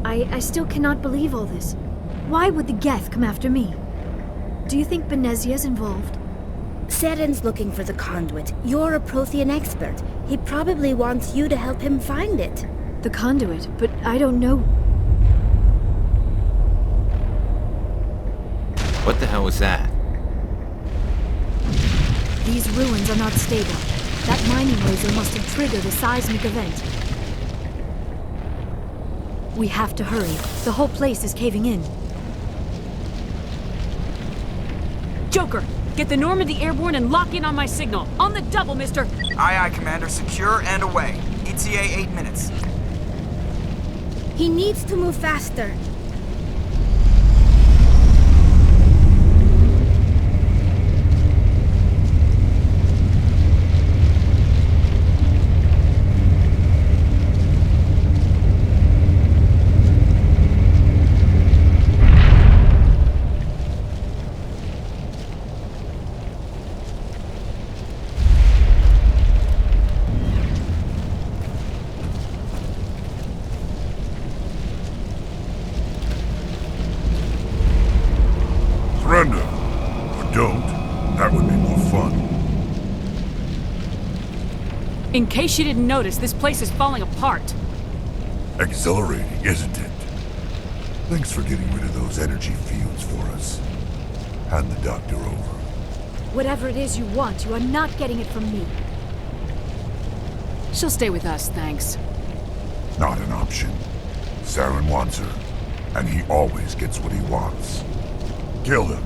I still cannot believe all this. Why would the Geth come after me? Do you think Benezia's involved? Seren's looking for the conduit. You're a Prothean expert. He probably wants you to help him find it. The conduit? But I don't know. What the hell was that? These ruins are not stable. That mining laser must have triggered a seismic event. We have to hurry. The whole place is caving in. Joker, get the Normandy airborne and lock in on my signal. On the double, mister! Aye, aye, Commander. Secure and away. ETA 8 minutes. He needs to move faster. Surrender. Or don't. That would be more fun. In case you didn't notice, this place is falling apart. Exhilarating, isn't it? Thanks for getting rid of those energy fields for us. Hand the doctor over. Whatever it is you want, you are not getting it from me. She'll stay with us, thanks. Not an option. Saren wants her, and he always gets what he wants. Kill him.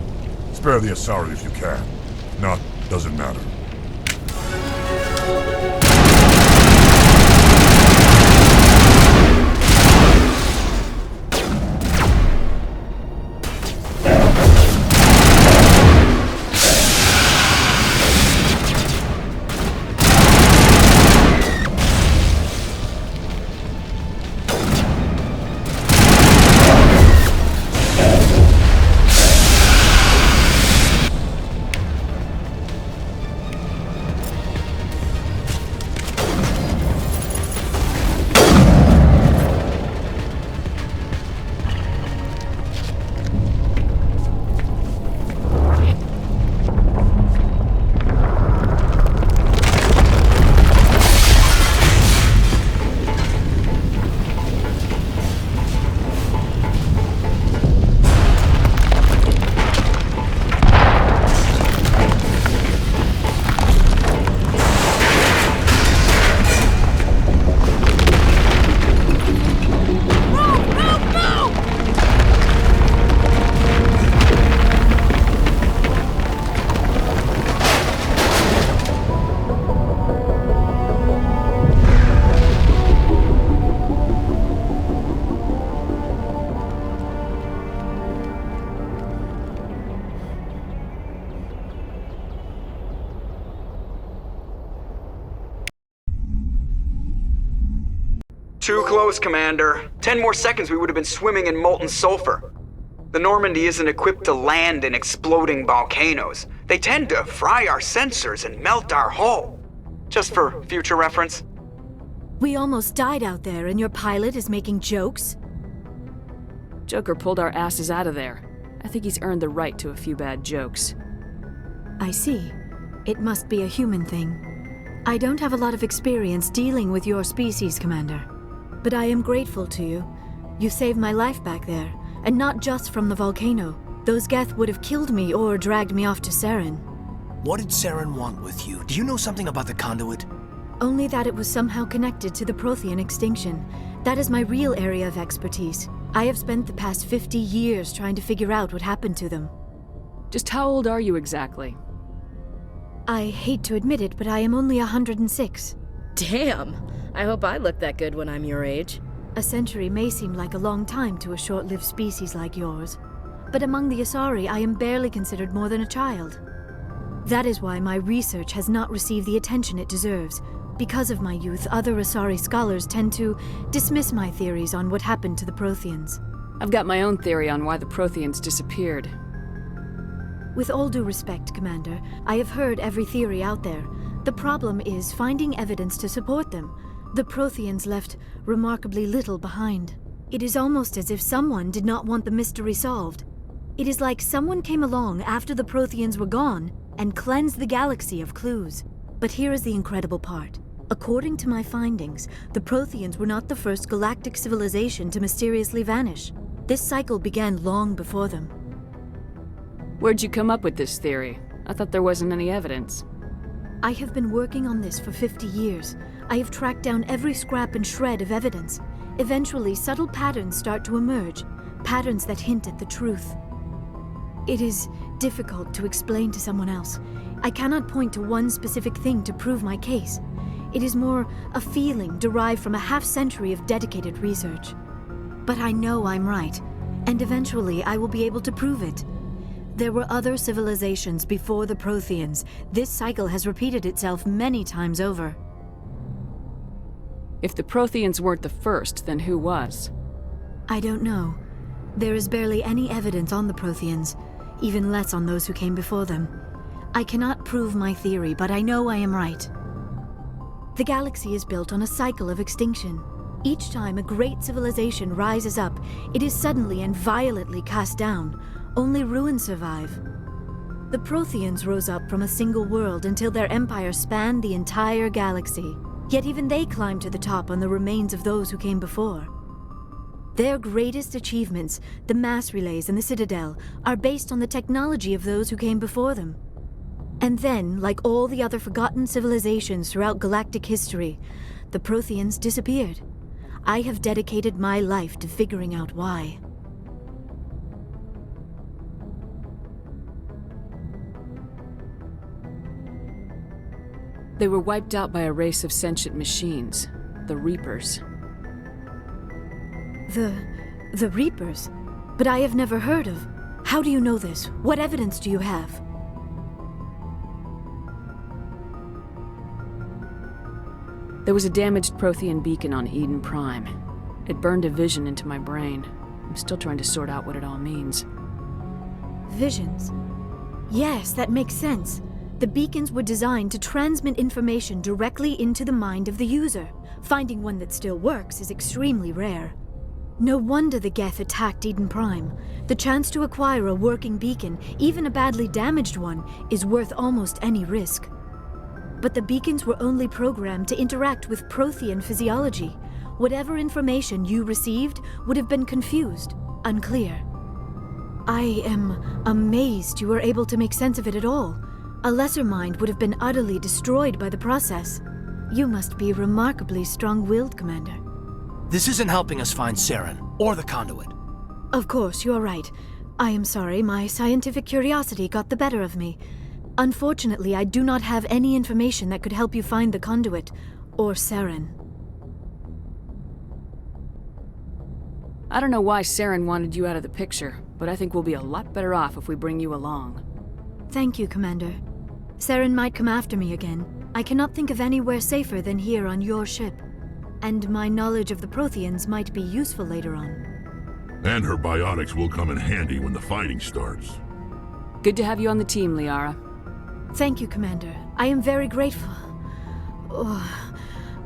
Spare the Asari if you can. If not, doesn't matter. Too close, Commander. 10 more seconds we would have been swimming in molten sulfur. The Normandy isn't equipped to land in exploding volcanoes. They tend to fry our sensors and melt our hull. Just for future reference. We almost died out there, and your pilot is making jokes? Joker pulled our asses out of there. I think he's earned the right to a few bad jokes. I see. It must be a human thing. I don't have a lot of experience dealing with your species, Commander. But I am grateful to you. You saved my life back there, and not just from the volcano. Those Geth would have killed me or dragged me off to Saren. What did Saren want with you? Do you know something about the conduit? Only that it was somehow connected to the Prothean extinction. That is my real area of expertise. I have spent the past 50 years trying to figure out what happened to them. Just how old are you exactly? I hate to admit it, but I am only 106. Damn! I hope I look that good when I'm your age. A century may seem like a long time to a short-lived species like yours, but among the Asari, I am barely considered more than a child. That is why my research has not received the attention it deserves. Because of my youth, other Asari scholars tend to dismiss my theories on what happened to the Protheans. I've got my own theory on why the Protheans disappeared. With all due respect, Commander, I have heard every theory out there. The problem is finding evidence to support them. The Protheans left remarkably little behind. It is almost as if someone did not want the mystery solved. It is like someone came along after the Protheans were gone and cleansed the galaxy of clues. But here is the incredible part. According to my findings, the Protheans were not the first galactic civilization to mysteriously vanish. This cycle began long before them. Where'd you come up with this theory? I thought there wasn't any evidence. I have been working on this for 50 years. I have tracked down every scrap and shred of evidence. Eventually, subtle patterns start to emerge, patterns that hint at the truth. It is difficult to explain to someone else. I cannot point to one specific thing to prove my case. It is more a feeling derived from a half-century of dedicated research. But I know I'm right, and eventually I will be able to prove it. There were other civilizations before the Protheans. This cycle has repeated itself many times over. If the Protheans weren't the first, then who was? I don't know. There is barely any evidence on the Protheans, even less on those who came before them. I cannot prove my theory, but I know I am right. The galaxy is built on a cycle of extinction. Each time a great civilization rises up, it is suddenly and violently cast down. Only ruins survive. The Protheans rose up from a single world until their empire spanned the entire galaxy. Yet even they climbed to the top on the remains of those who came before. Their greatest achievements, the mass relays and the Citadel, are based on the technology of those who came before them. And then, like all the other forgotten civilizations throughout galactic history, the Protheans disappeared. I have dedicated my life to figuring out why. They were wiped out by a race of sentient machines, the Reapers. The Reapers? But I have never heard of. How do you know this? What evidence do you have? There was a damaged Prothean beacon on Eden Prime. It burned a vision into my brain. I'm still trying to sort out what it all means. Visions? Yes, that makes sense. The beacons were designed to transmit information directly into the mind of the user. Finding one that still works is extremely rare. No wonder the Geth attacked Eden Prime. The chance to acquire a working beacon, even a badly damaged one, is worth almost any risk. But the beacons were only programmed to interact with Prothean physiology. Whatever information you received would have been confused, unclear. I am amazed you were able to make sense of it at all. A lesser mind would have been utterly destroyed by the process. You must be remarkably strong-willed, Commander. This isn't helping us find Saren, or the conduit. Of course, you are right. I am sorry, my scientific curiosity got the better of me. Unfortunately, I do not have any information that could help you find the conduit, or Saren. I don't know why Saren wanted you out of the picture, but I think we'll be a lot better off if we bring you along. Thank you, Commander. Saren might come after me again. I cannot think of anywhere safer than here on your ship. And my knowledge of the Protheans might be useful later on. And her biotics will come in handy when the fighting starts. Good to have you on the team, Liara. Thank you, Commander. I am very grateful. Oh,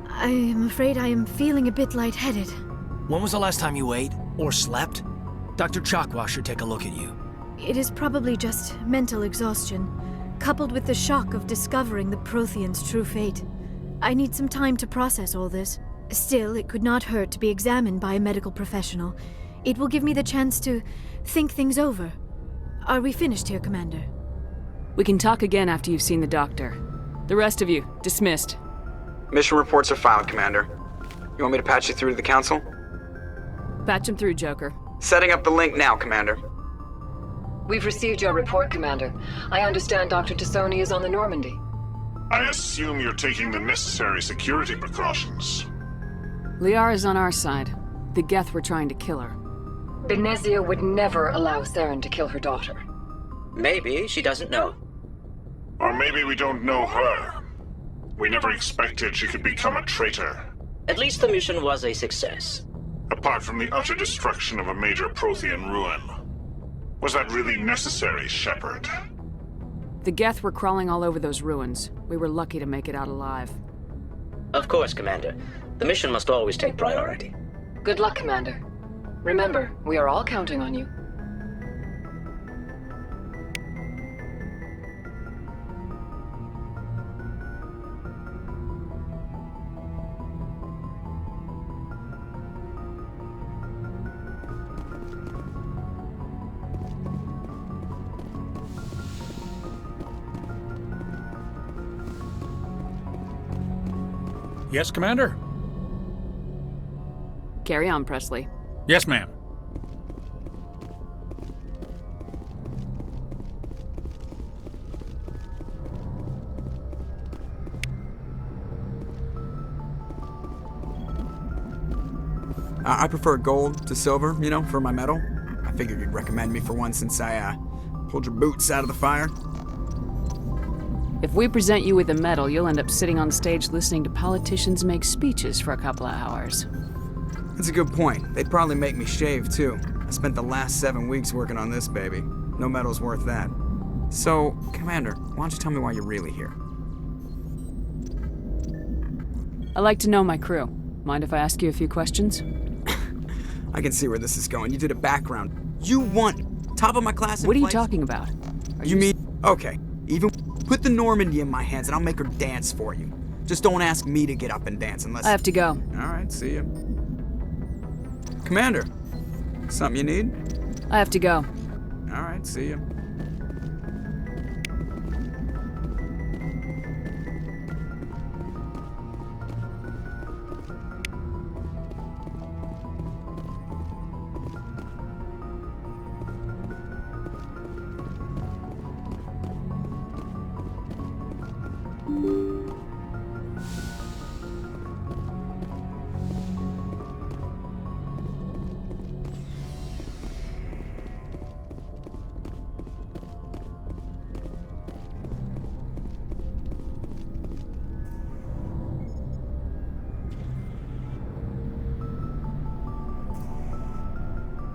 I am afraid I am feeling a bit lightheaded. When was the last time you ate, or slept? Dr. Chakwa should take a look at you. It is probably just mental exhaustion, coupled with the shock of discovering the Protheans' true fate. I need some time to process all this. Still, it could not hurt to be examined by a medical professional. It will give me the chance to think things over. Are we finished here, Commander? We can talk again after you've seen the doctor. The rest of you, dismissed. Mission reports are filed, Commander. You want me to patch you through to the Council? Patch him through, Joker. Setting up the link now, Commander. We've received your report, Commander. I understand Dr. Tassoni is on the Normandy. I assume you're taking the necessary security precautions. Liara's on our side. The Geth were trying to kill her. Benezia would never allow Saren to kill her daughter. Maybe she doesn't know. Or maybe we don't know her. We never expected she could become a traitor. At least the mission was a success. Apart from the utter destruction of a major Prothean ruin. Was that really necessary, Shepard? The Geth were crawling all over those ruins. We were lucky to make it out alive. Of course, Commander. The mission must always take priority. Good luck, Commander. Remember, we are all counting on you. Yes, Commander? Carry on, Presley. Yes, ma'am. I prefer gold to silver, you know, for my medal. I figured you'd recommend me for one since I, pulled your boots out of the fire. If we present you with a medal, you'll end up sitting on stage listening to politicians make speeches for a couple of hours. That's a good point. They'd probably make me shave, too. I spent the last 7 weeks working on this baby. No medal's worth that. So, Commander, why don't you tell me why you're really here? I like to know my crew. Mind if I ask you a few questions? I can see where this is going. You did a background. You won! Top of my class in What are you flights. talking about? You mean... Okay, even put the Normandy in my hands and I'll make her dance for you. Just don't ask me to get up and dance unless... I have to go. Alright, see ya. Commander, something you need? I have to go. Alright, see ya.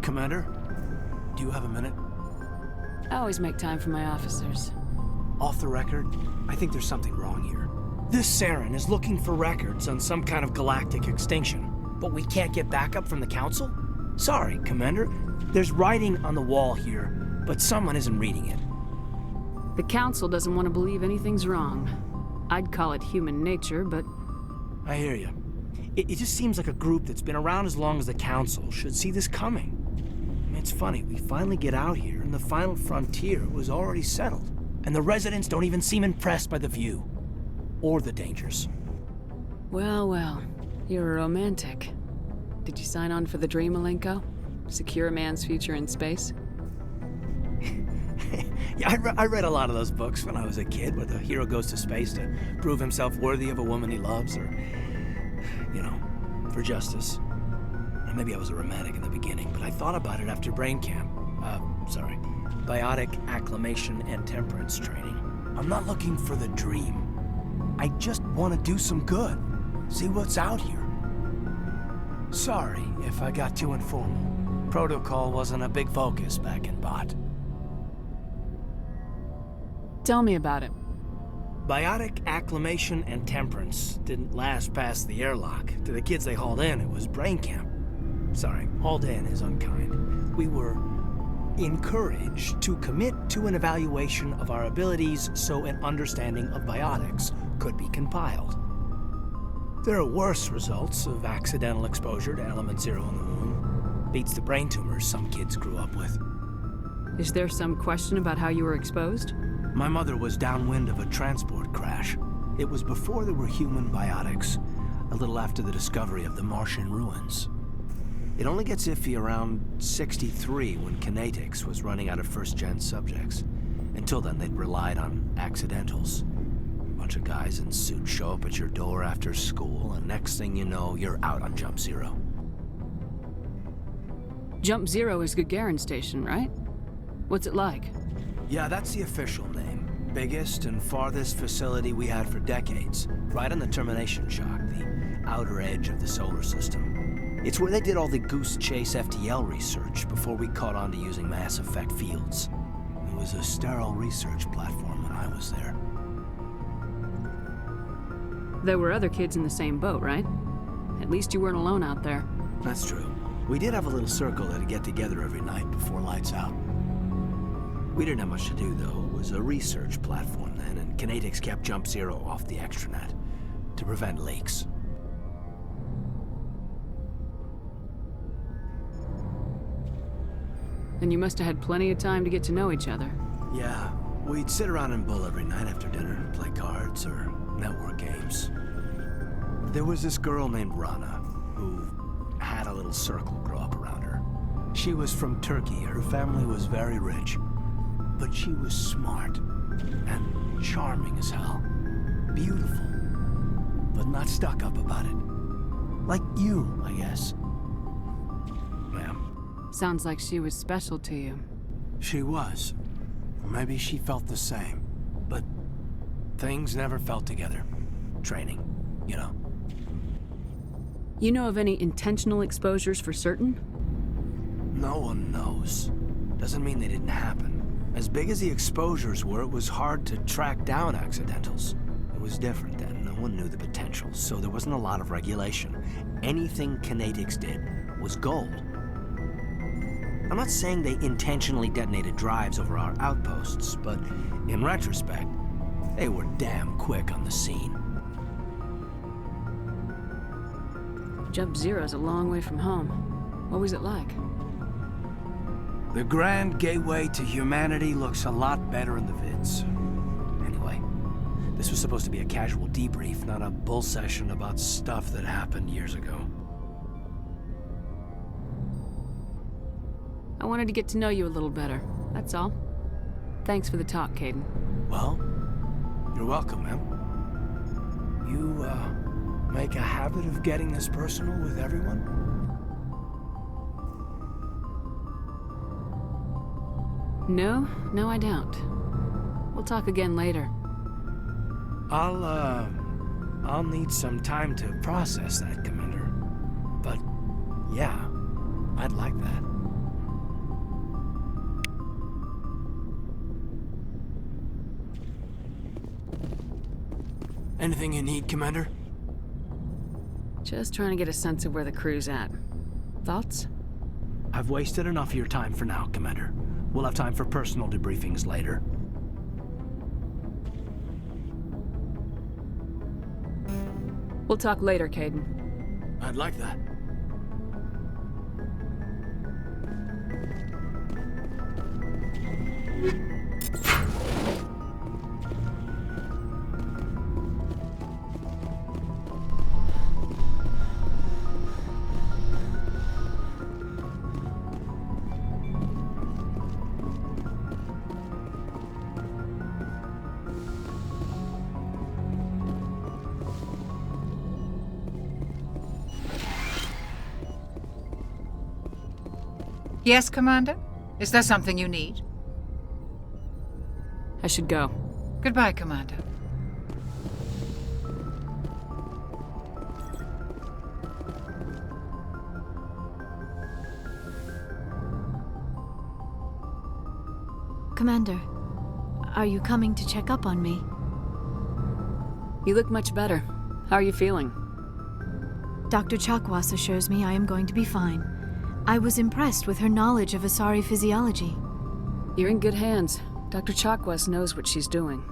Commander, do you have a minute? I always make time for my officers. Off the record, I think there's something wrong here. This Saren is looking for records on some kind of galactic extinction, but we can't get backup from the Council? Sorry, Commander. There's writing on the wall here, but someone isn't reading it. The Council doesn't want to believe anything's wrong. I'd call it human nature, but... I hear you. It just seems like a group that's been around as long as the Council should see this coming. I mean, it's funny, we finally get out here, and the final frontier was already settled. And the residents don't even seem impressed by the view. Or the dangers. Well, well. You're a romantic. Did you sign on for the dream, Malenko? Secure a man's future in space? Yeah, I read a lot of those books when I was a kid, where the hero goes to space to prove himself worthy of a woman he loves, or, you know, for justice. Or maybe I was a romantic in the beginning, but I thought about it after brain camp. Biotic acclimation and temperance training. I'm not looking for the dream. I just want to do some good. See what's out here. Sorry if I got too informal. Protocol wasn't a big focus back in Bot. Tell me about it. Biotic acclimation and temperance didn't last past the airlock. To the kids they hauled in, it was brain camp. Sorry, hauled in is unkind. We were encouraged to commit to an evaluation of our abilities so an understanding of biotics could be compiled. There are worse results of accidental exposure to element 0 in the womb. Beats the brain tumors some kids grew up with. Is there some question about how you were exposed? My mother was downwind of a transport crash. It was before there were human biotics, a little after the discovery of the Martian ruins. It only gets iffy around 63 when Kinetics was running out of first-gen subjects. Until then, they'd relied on accidentals. A bunch of guys in suits show up at your door after school, and next thing you know, you're out on Jump Zero. Jump Zero is Gagarin Station, right? What's it like? Yeah, that's the official name. Biggest and farthest facility we had for decades. Right on the termination shock, the outer edge of the solar system. It's where they did all the Goose Chase FTL research before we caught on to using mass effect fields. It was a sterile research platform when I was there. There were other kids in the same boat, right? At least you weren't alone out there. That's true. We did have a little circle that'd get together every night before lights out. We didn't have much to do, though. It was a research platform then, and Kinetics kept Jump Zero off the extranet to prevent leaks. And you must have had plenty of time to get to know each other. Yeah, we'd sit around and bull every night after dinner, play cards or network games. There was this girl named Rana, who had a little circle grow up around her. She was from Turkey. Her family was very rich. But she was smart and charming as hell. Beautiful, but not stuck up about it. Like you, I guess. Ma'am. Sounds like she was special to you. She was. Maybe she felt the same. But things never felt together. Training, you know. You know of any intentional exposures for certain? No one knows. Doesn't mean they didn't happen. As big as the exposures were, it was hard to track down accidentals. It was different then. No one knew the potential, so there wasn't a lot of regulation. Anything Kinetics did was gold. I'm not saying they intentionally detonated drives over our outposts, but in retrospect, they were damn quick on the scene. Jump Zero's a long way from home. What was it like? The grand gateway to humanity looks a lot better in the vids. Anyway, this was supposed to be a casual debrief, not a bull session about stuff that happened years ago. I wanted to get to know you a little better, that's all. Thanks for the talk, Caden. Well, you're welcome, ma'am. You, make a habit of getting this personal with everyone? No, I don't. We'll talk again later. I'll need some time to process that, Commander. But, yeah, I'd like that. Anything you need, Commander? Just trying to get a sense of where the crew's at. Thoughts? I've wasted enough of your time for now, Commander. We'll have time for personal debriefings later. We'll talk later, Caden. I'd like that. Yes, Commander? Is there something you need? I should go. Goodbye, Commander. Commander, are you coming to check up on me? You look much better. How are you feeling? Dr. Chakwas assures me I am going to be fine. I was impressed with her knowledge of Asari physiology. You're in good hands. Dr. Chakwas knows what she's doing.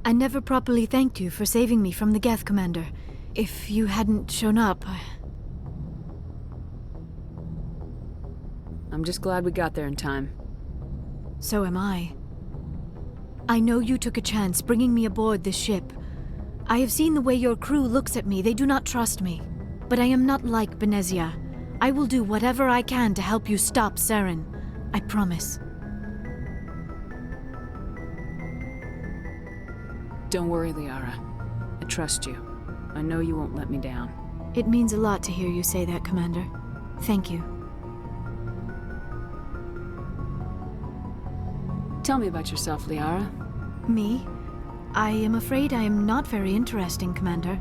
I never properly thanked you for saving me from the Geth, Commander. If you hadn't shown up, I'm just glad we got there in time. So am I. I know you took a chance bringing me aboard this ship. I have seen the way your crew looks at me. They do not trust me. But I am not like Benezia. I will do whatever I can to help you stop Saren. I promise. Don't worry, Liara. I trust you. I know you won't let me down. It means a lot to hear you say that, Commander. Thank you. Tell me about yourself, Liara. Me? I am afraid I am not very interesting, Commander.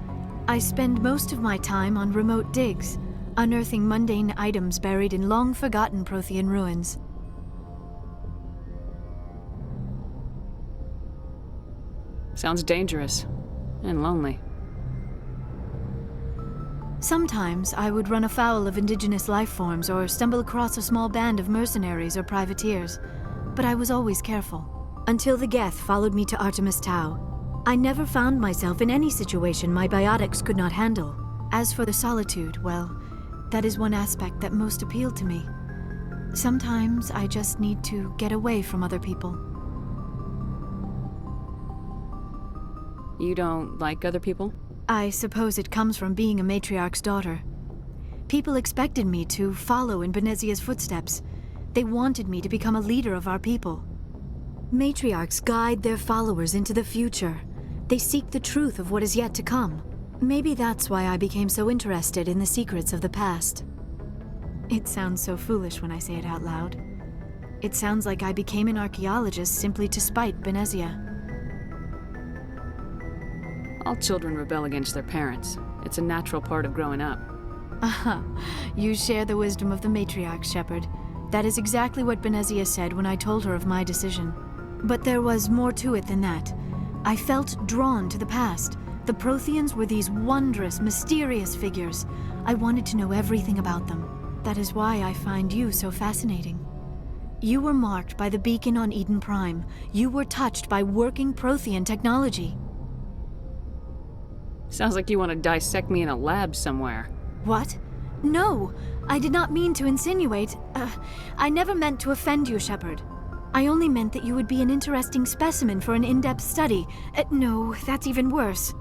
I spend most of my time on remote digs, unearthing mundane items buried in long-forgotten Prothean ruins. Sounds dangerous. And lonely. Sometimes I would run afoul of indigenous life forms or stumble across a small band of mercenaries or privateers, but I was always careful. Until the Geth followed me to Artemis Tau. I never found myself in any situation my biotics could not handle. As for the solitude, well, that is one aspect that most appealed to me. Sometimes I just need to get away from other people. You don't like other people? I suppose it comes from being a matriarch's daughter. People expected me to follow in Benezia's footsteps. They wanted me to become a leader of our people. Matriarchs guide their followers into the future. They seek the truth of what is yet to come. Maybe that's why I became so interested in the secrets of the past. It sounds so foolish when I say it out loud. It sounds like I became an archaeologist simply to spite Benezia. All children rebel against their parents. It's a natural part of growing up. Aha, you share the wisdom of the matriarch, Shepard. That is exactly what Benezia said when I told her of my decision. But there was more to it than that. I felt drawn to the past. The Protheans were these wondrous, mysterious figures. I wanted to know everything about them. That is why I find you so fascinating. You were marked by the beacon on Eden Prime. You were touched by working Prothean technology. Sounds like you want to dissect me in a lab somewhere. What? No! I did not mean to insinuate. I never meant to offend you, Shepard. I only meant that you would be an interesting specimen for an in-depth study. No, that's even worse.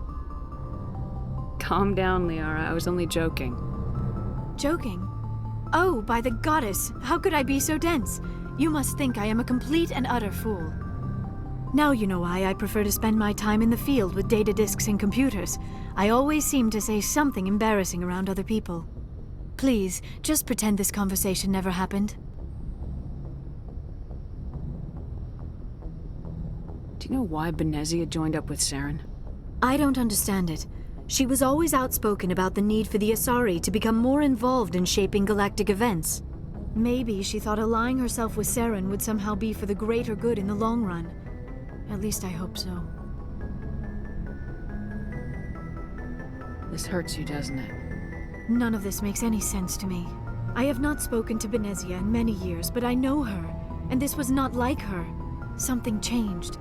Calm down, Liara. I was only joking. Joking? Oh, by the goddess, how could I be so dense? You must think I am a complete and utter fool. Now you know why I prefer to spend my time in the field with data disks and computers. I always seem to say something embarrassing around other people. Please, just pretend this conversation never happened. Do you know why Benezia joined up with Saren? I don't understand it. She was always outspoken about the need for the Asari to become more involved in shaping galactic events. Maybe she thought allying herself with Saren would somehow be for the greater good in the long run. At least I hope so. This hurts you, doesn't it? None of this makes any sense to me. I have not spoken to Benezia in many years, but I know her, and this was not like her. Something changed.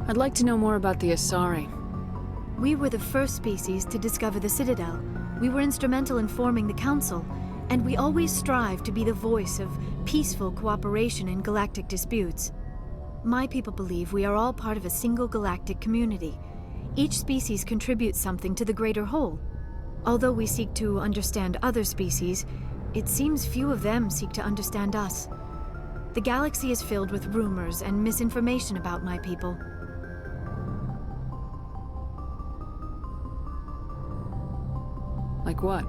I'd like to know more about the Asari. We were the first species to discover the Citadel. We were instrumental in forming the Council, and we always strive to be the voice of peaceful cooperation in galactic disputes. My people believe we are all part of a single galactic community. Each species contributes something to the greater whole. Although we seek to understand other species, it seems few of them seek to understand us. The galaxy is filled with rumors and misinformation about my people. Like what?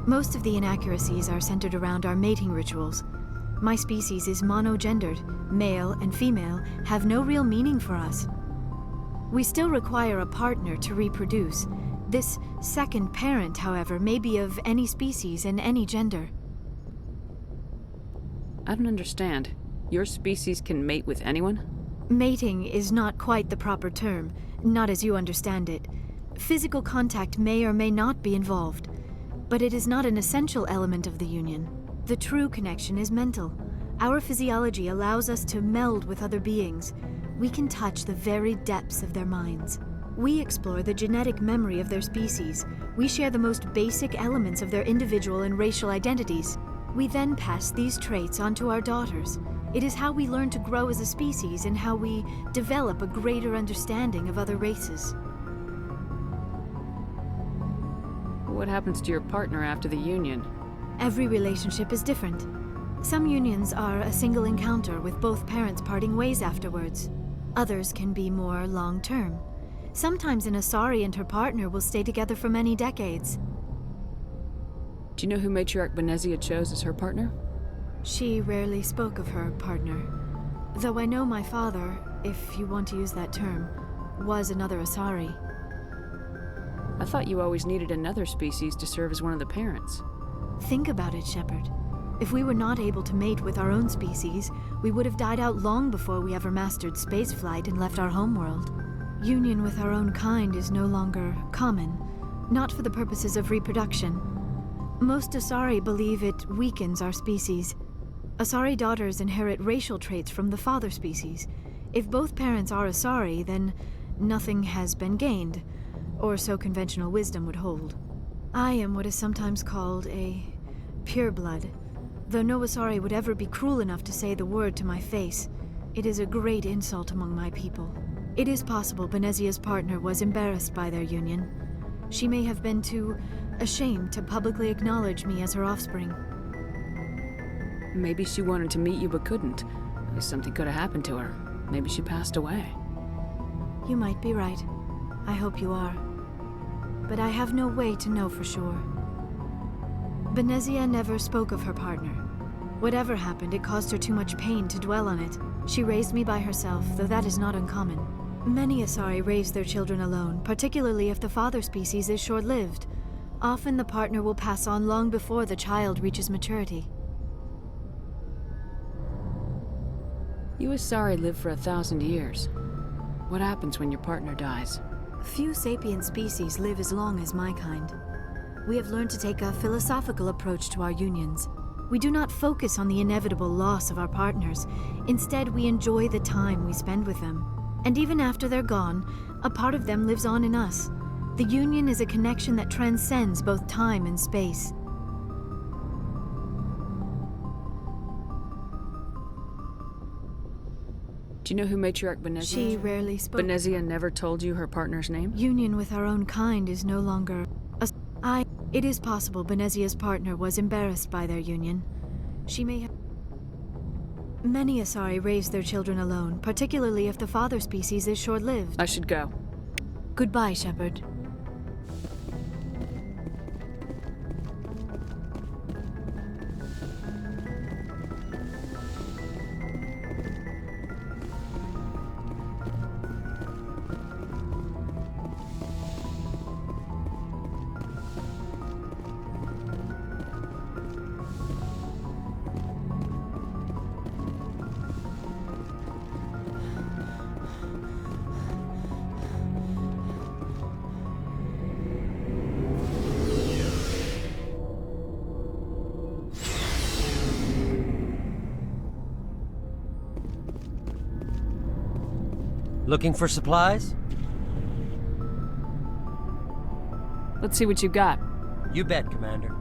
Most of the inaccuracies are centered around our mating rituals. My species is monogendered. Male and female have no real meaning for us. We still require a partner to reproduce. This second parent, however, may be of any species and any gender. I don't understand. Your species can mate with anyone? Mating is not quite the proper term, not as you understand it. Physical contact may or may not be involved, but it is not an essential element of the union. The true connection is mental. Our physiology allows us to meld with other beings. We can touch the very depths of their minds. We explore the genetic memory of their species. We share the most basic elements of their individual and racial identities. We then pass these traits on to our daughters. It is how we learn to grow as a species and how we develop a greater understanding of other races. what happens to your partner after the union? Every relationship is different. Some unions are a single encounter with both parents parting ways afterwards. Others can be more long-term. Sometimes an Asari and her partner will stay together for many decades. Do you know who Matriarch Benezia chose as her partner? She rarely spoke of her partner. Though I know my father, if you want to use that term, was another Asari. I thought you always needed another species to serve as one of the parents. Think about it, Shepard. If we were not able to mate with our own species, we would have died out long before we ever mastered spaceflight and left our homeworld. Union with our own kind is no longer common, not for the purposes of reproduction. Most Asari believe it weakens our species. Asari daughters inherit racial traits from the father species. If both parents are Asari, then nothing has been gained, or so conventional wisdom would hold. I am what is sometimes called a pureblood, though no Asari would ever be cruel enough to say the word to my face. It is a great insult among my people. It is possible Benezia's partner was embarrassed by their union. She may have been too ashamed to publicly acknowledge me as her offspring. Maybe she wanted to meet you but couldn't. Something could have happened to her. Maybe she passed away. You might be right. I hope you are. But I have no way to know for sure. Benezia never spoke of her partner. Whatever happened, it caused her too much pain to dwell on it. She raised me by herself, though that is not uncommon. Many Asari raise their children alone, particularly if the father species is short-lived. Often the partner will pass on long before the child reaches maturity. You Asari live for 1,000 years. What happens when your partner dies? Few sapient species live as long as my kind. We have learned to take a philosophical approach to our unions. We do not focus on the inevitable loss of our partners. Instead, we enjoy the time we spend with them. And even after they're gone, a part of them lives on in us. The union is a connection that transcends both time and space. Do you know who Matriarch Benezia is? She rarely spoke. Benezia never told you her partner's name? Union with our own kind is no longer It is possible Benezia's partner was embarrassed by their union. She may have... Many Asari raise their children alone, particularly if the father species is short-lived. I should go. Goodbye, Shepard. Looking for supplies? Let's see what you got. You bet, Commander.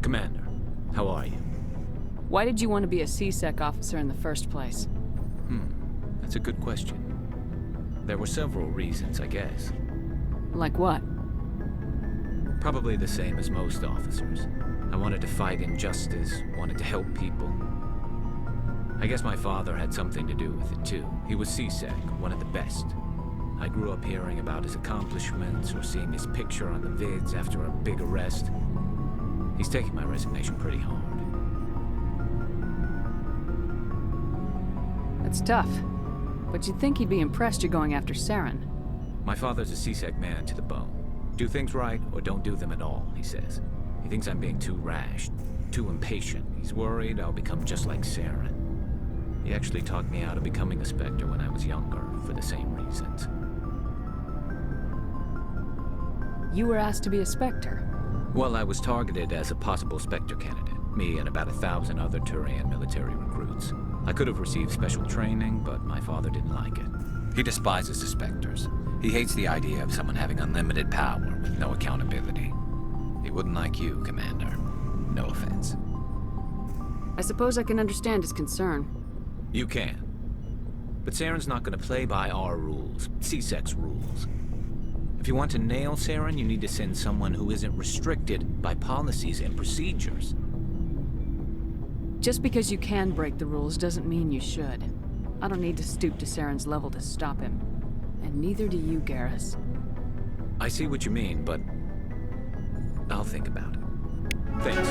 Commander, how are you? Why did you want to be a C-Sec officer in the first place? That's a good question. There were several reasons, I guess. Like what? Probably the same as most officers. I wanted to fight injustice, wanted to help people. I guess my father had something to do with it too. He was C-Sec, one of the best. I grew up hearing about his accomplishments or seeing his picture on the vids after a big arrest. He's taking my resignation pretty hard. That's tough. But you'd think he'd be impressed you're going after Saren. My father's a C-Sec man to the bone. Do things right or don't do them at all, he says. He thinks I'm being too rash, too impatient. He's worried I'll become just like Saren. He actually talked me out of becoming a Spectre when I was younger, for the same reasons. You were asked to be a Spectre? Well, I was targeted as a possible Spectre candidate. Me and about 1,000 other Turian military recruits. I could have received special training, but my father didn't like it. He despises the Spectres. He hates the idea of someone having unlimited power with no accountability. He wouldn't like you, Commander. No offense. I suppose I can understand his concern. You can. But Saren's not going to play by our rules, C-Sex rules. If you want to nail Saren, you need to send someone who isn't restricted by policies and procedures. Just because you can break the rules doesn't mean you should. I don't need to stoop to Saren's level to stop him. And neither do you, Garrus. I see what you mean, but I'll think about it. Thanks.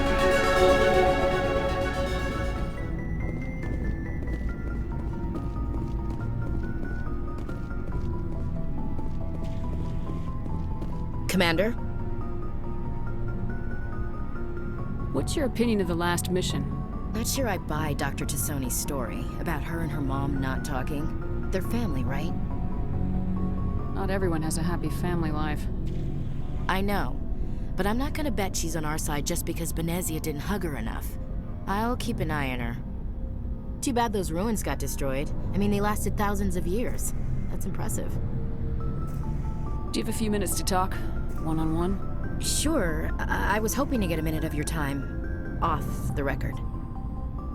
Commander? What's your opinion of the last mission? Not sure I buy Dr. Tassoni's story about her and her mom not talking. They're family, right? Not everyone has a happy family life. I know, but I'm not gonna bet she's on our side just because Benezia didn't hug her enough. I'll keep an eye on her. Too bad those ruins got destroyed. I mean, they lasted thousands of years. That's impressive. Do you have a few minutes to talk? One-on-one? Sure. I was hoping to get a minute of your time. Off the record.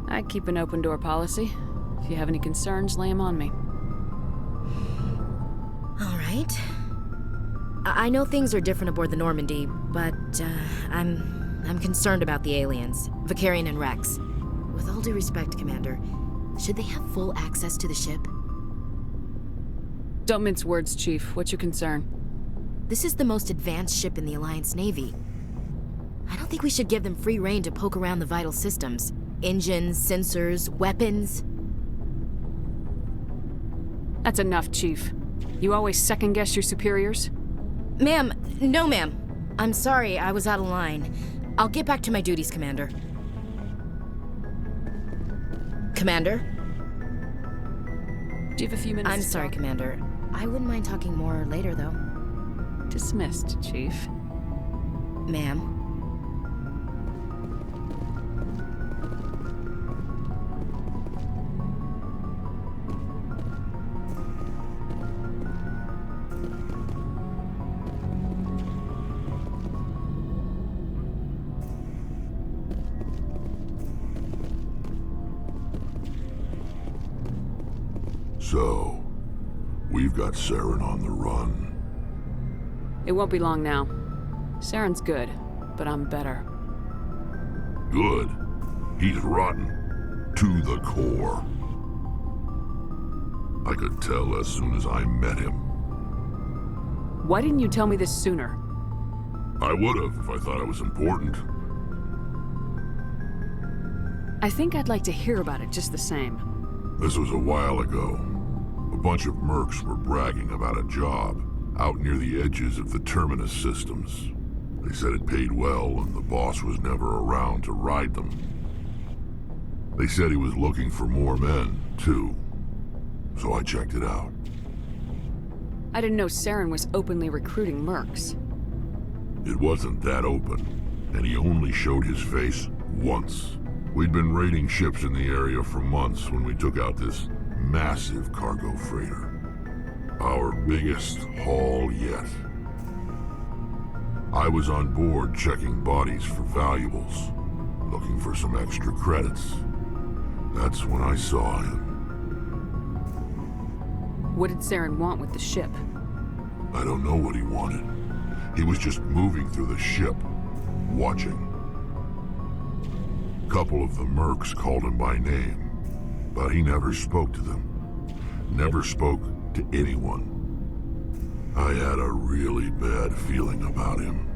I keep an open door policy. If you have any concerns, lay them on me. All right. I know things are different aboard the Normandy, but I'm concerned about the aliens, Vicarian and Rex. With all due respect, Commander, should they have full access to the ship? Don't mince words, Chief. What's your concern? This is the most advanced ship in the Alliance Navy. I don't think we should give them free rein to poke around the vital systems. Engines, sensors, weapons. That's enough, Chief. You always second-guess your superiors? Ma'am, no ma'am. I'm sorry, I was out of line. I'll get back to my duties, Commander. Commander? Do you have a few minutes I'm to sorry, talk? Commander. I wouldn't mind talking more later, though. Dismissed, Chief. Ma'am. So, we've got Saren on the run. It won't be long now. Saren's good, but I'm better. Good. He's rotten. To the core. I could tell as soon as I met him. Why didn't you tell me this sooner? I would've if I thought it was important. I think I'd like to hear about it just the same. This was a while ago. A bunch of mercs were bragging about a job out near the edges of the Terminus systems. They said it paid well and the boss was never around to ride them. They said he was looking for more men, too. So I checked it out. I didn't know Saren was openly recruiting mercs. It wasn't that open, and he only showed his face once. We'd been raiding ships in the area for months when we took out this massive cargo freighter. Our biggest haul yet. I was on board checking bodies for valuables, looking for some extra credits. That's when I saw him. What did Saren want with the ship? I don't know what he wanted. He was just moving through the ship, watching. A couple of the mercs called him by name, but he never spoke to them. Never spoke to anyone. I had a really bad feeling about him,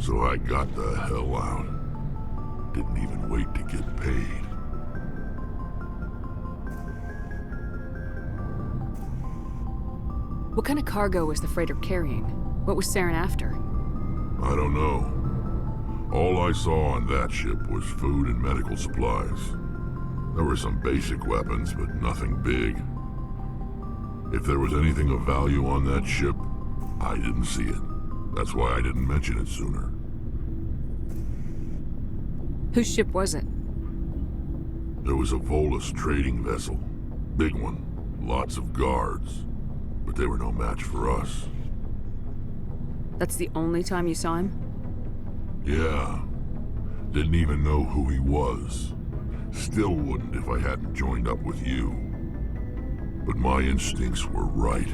so I got the hell out. Didn't even wait to get paid. What kind of cargo was the freighter carrying? What was Saren after? I don't know. All I saw on that ship was food and medical supplies. There were some basic weapons, but nothing big. If there was anything of value on that ship, I didn't see it. That's why I didn't mention it sooner. Whose ship was it? There was a Volus trading vessel. Big one. Lots of guards. But they were no match for us. That's the only time you saw him? Yeah. Didn't even know who he was. Still wouldn't if I hadn't joined up with you. But my instincts were right.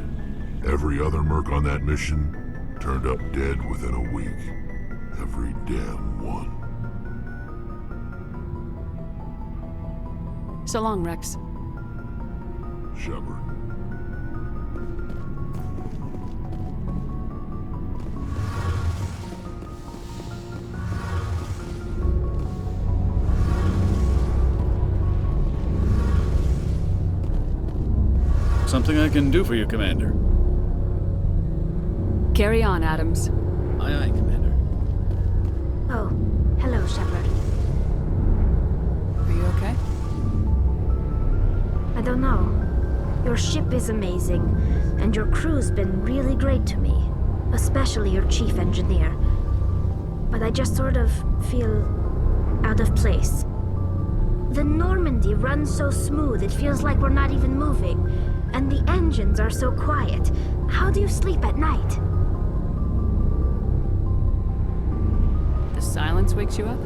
Every other merc on that mission turned up dead within a week. Every damn one. So long, Rex. Shepard. Something I can do for you, Commander. Carry on, Adams. Aye, aye, Commander. Oh, hello, Shepard. Are you okay? I don't know. Your ship is amazing, and your crew's been really great to me, especially your chief engineer. But I just sort of feel out of place. The Normandy runs so smooth it feels like we're not even moving, and the engines are so quiet. How do you sleep at night? The silence wakes you up?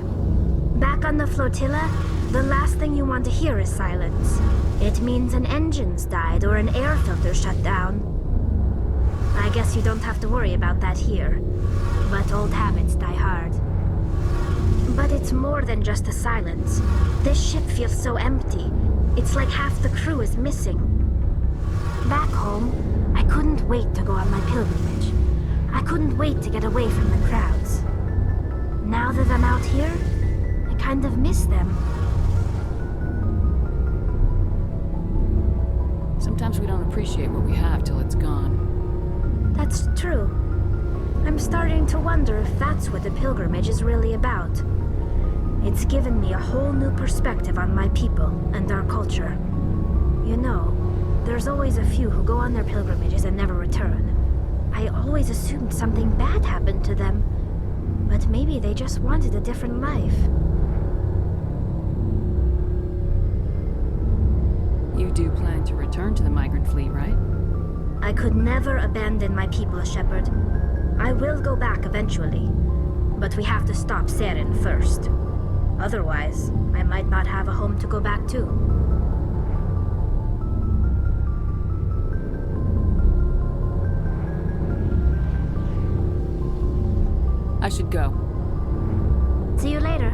Back on the flotilla, the last thing you want to hear is silence. It means an engine's died or an air filter shut down. I guess you don't have to worry about that here. But old habits die hard. But it's more than just the silence. This ship feels so empty. It's like half the crew is missing. Back home, I couldn't wait to go on my pilgrimage. I couldn't wait to get away from the crowds. Now that I'm out here, I kind of miss them. Sometimes we don't appreciate what we have till it's gone. That's true. I'm starting to wonder if that's what the pilgrimage is really about. It's given me a whole new perspective on my people and our culture. You know, there's always a few who go on their pilgrimages and never return. I always assumed something bad happened to them, but maybe they just wanted a different life. You do plan to return to the migrant fleet, right? I could never abandon my people, Shepard. I will go back eventually, but we have to stop Saren first. Otherwise, I might not have a home to go back to. I should go. See you later.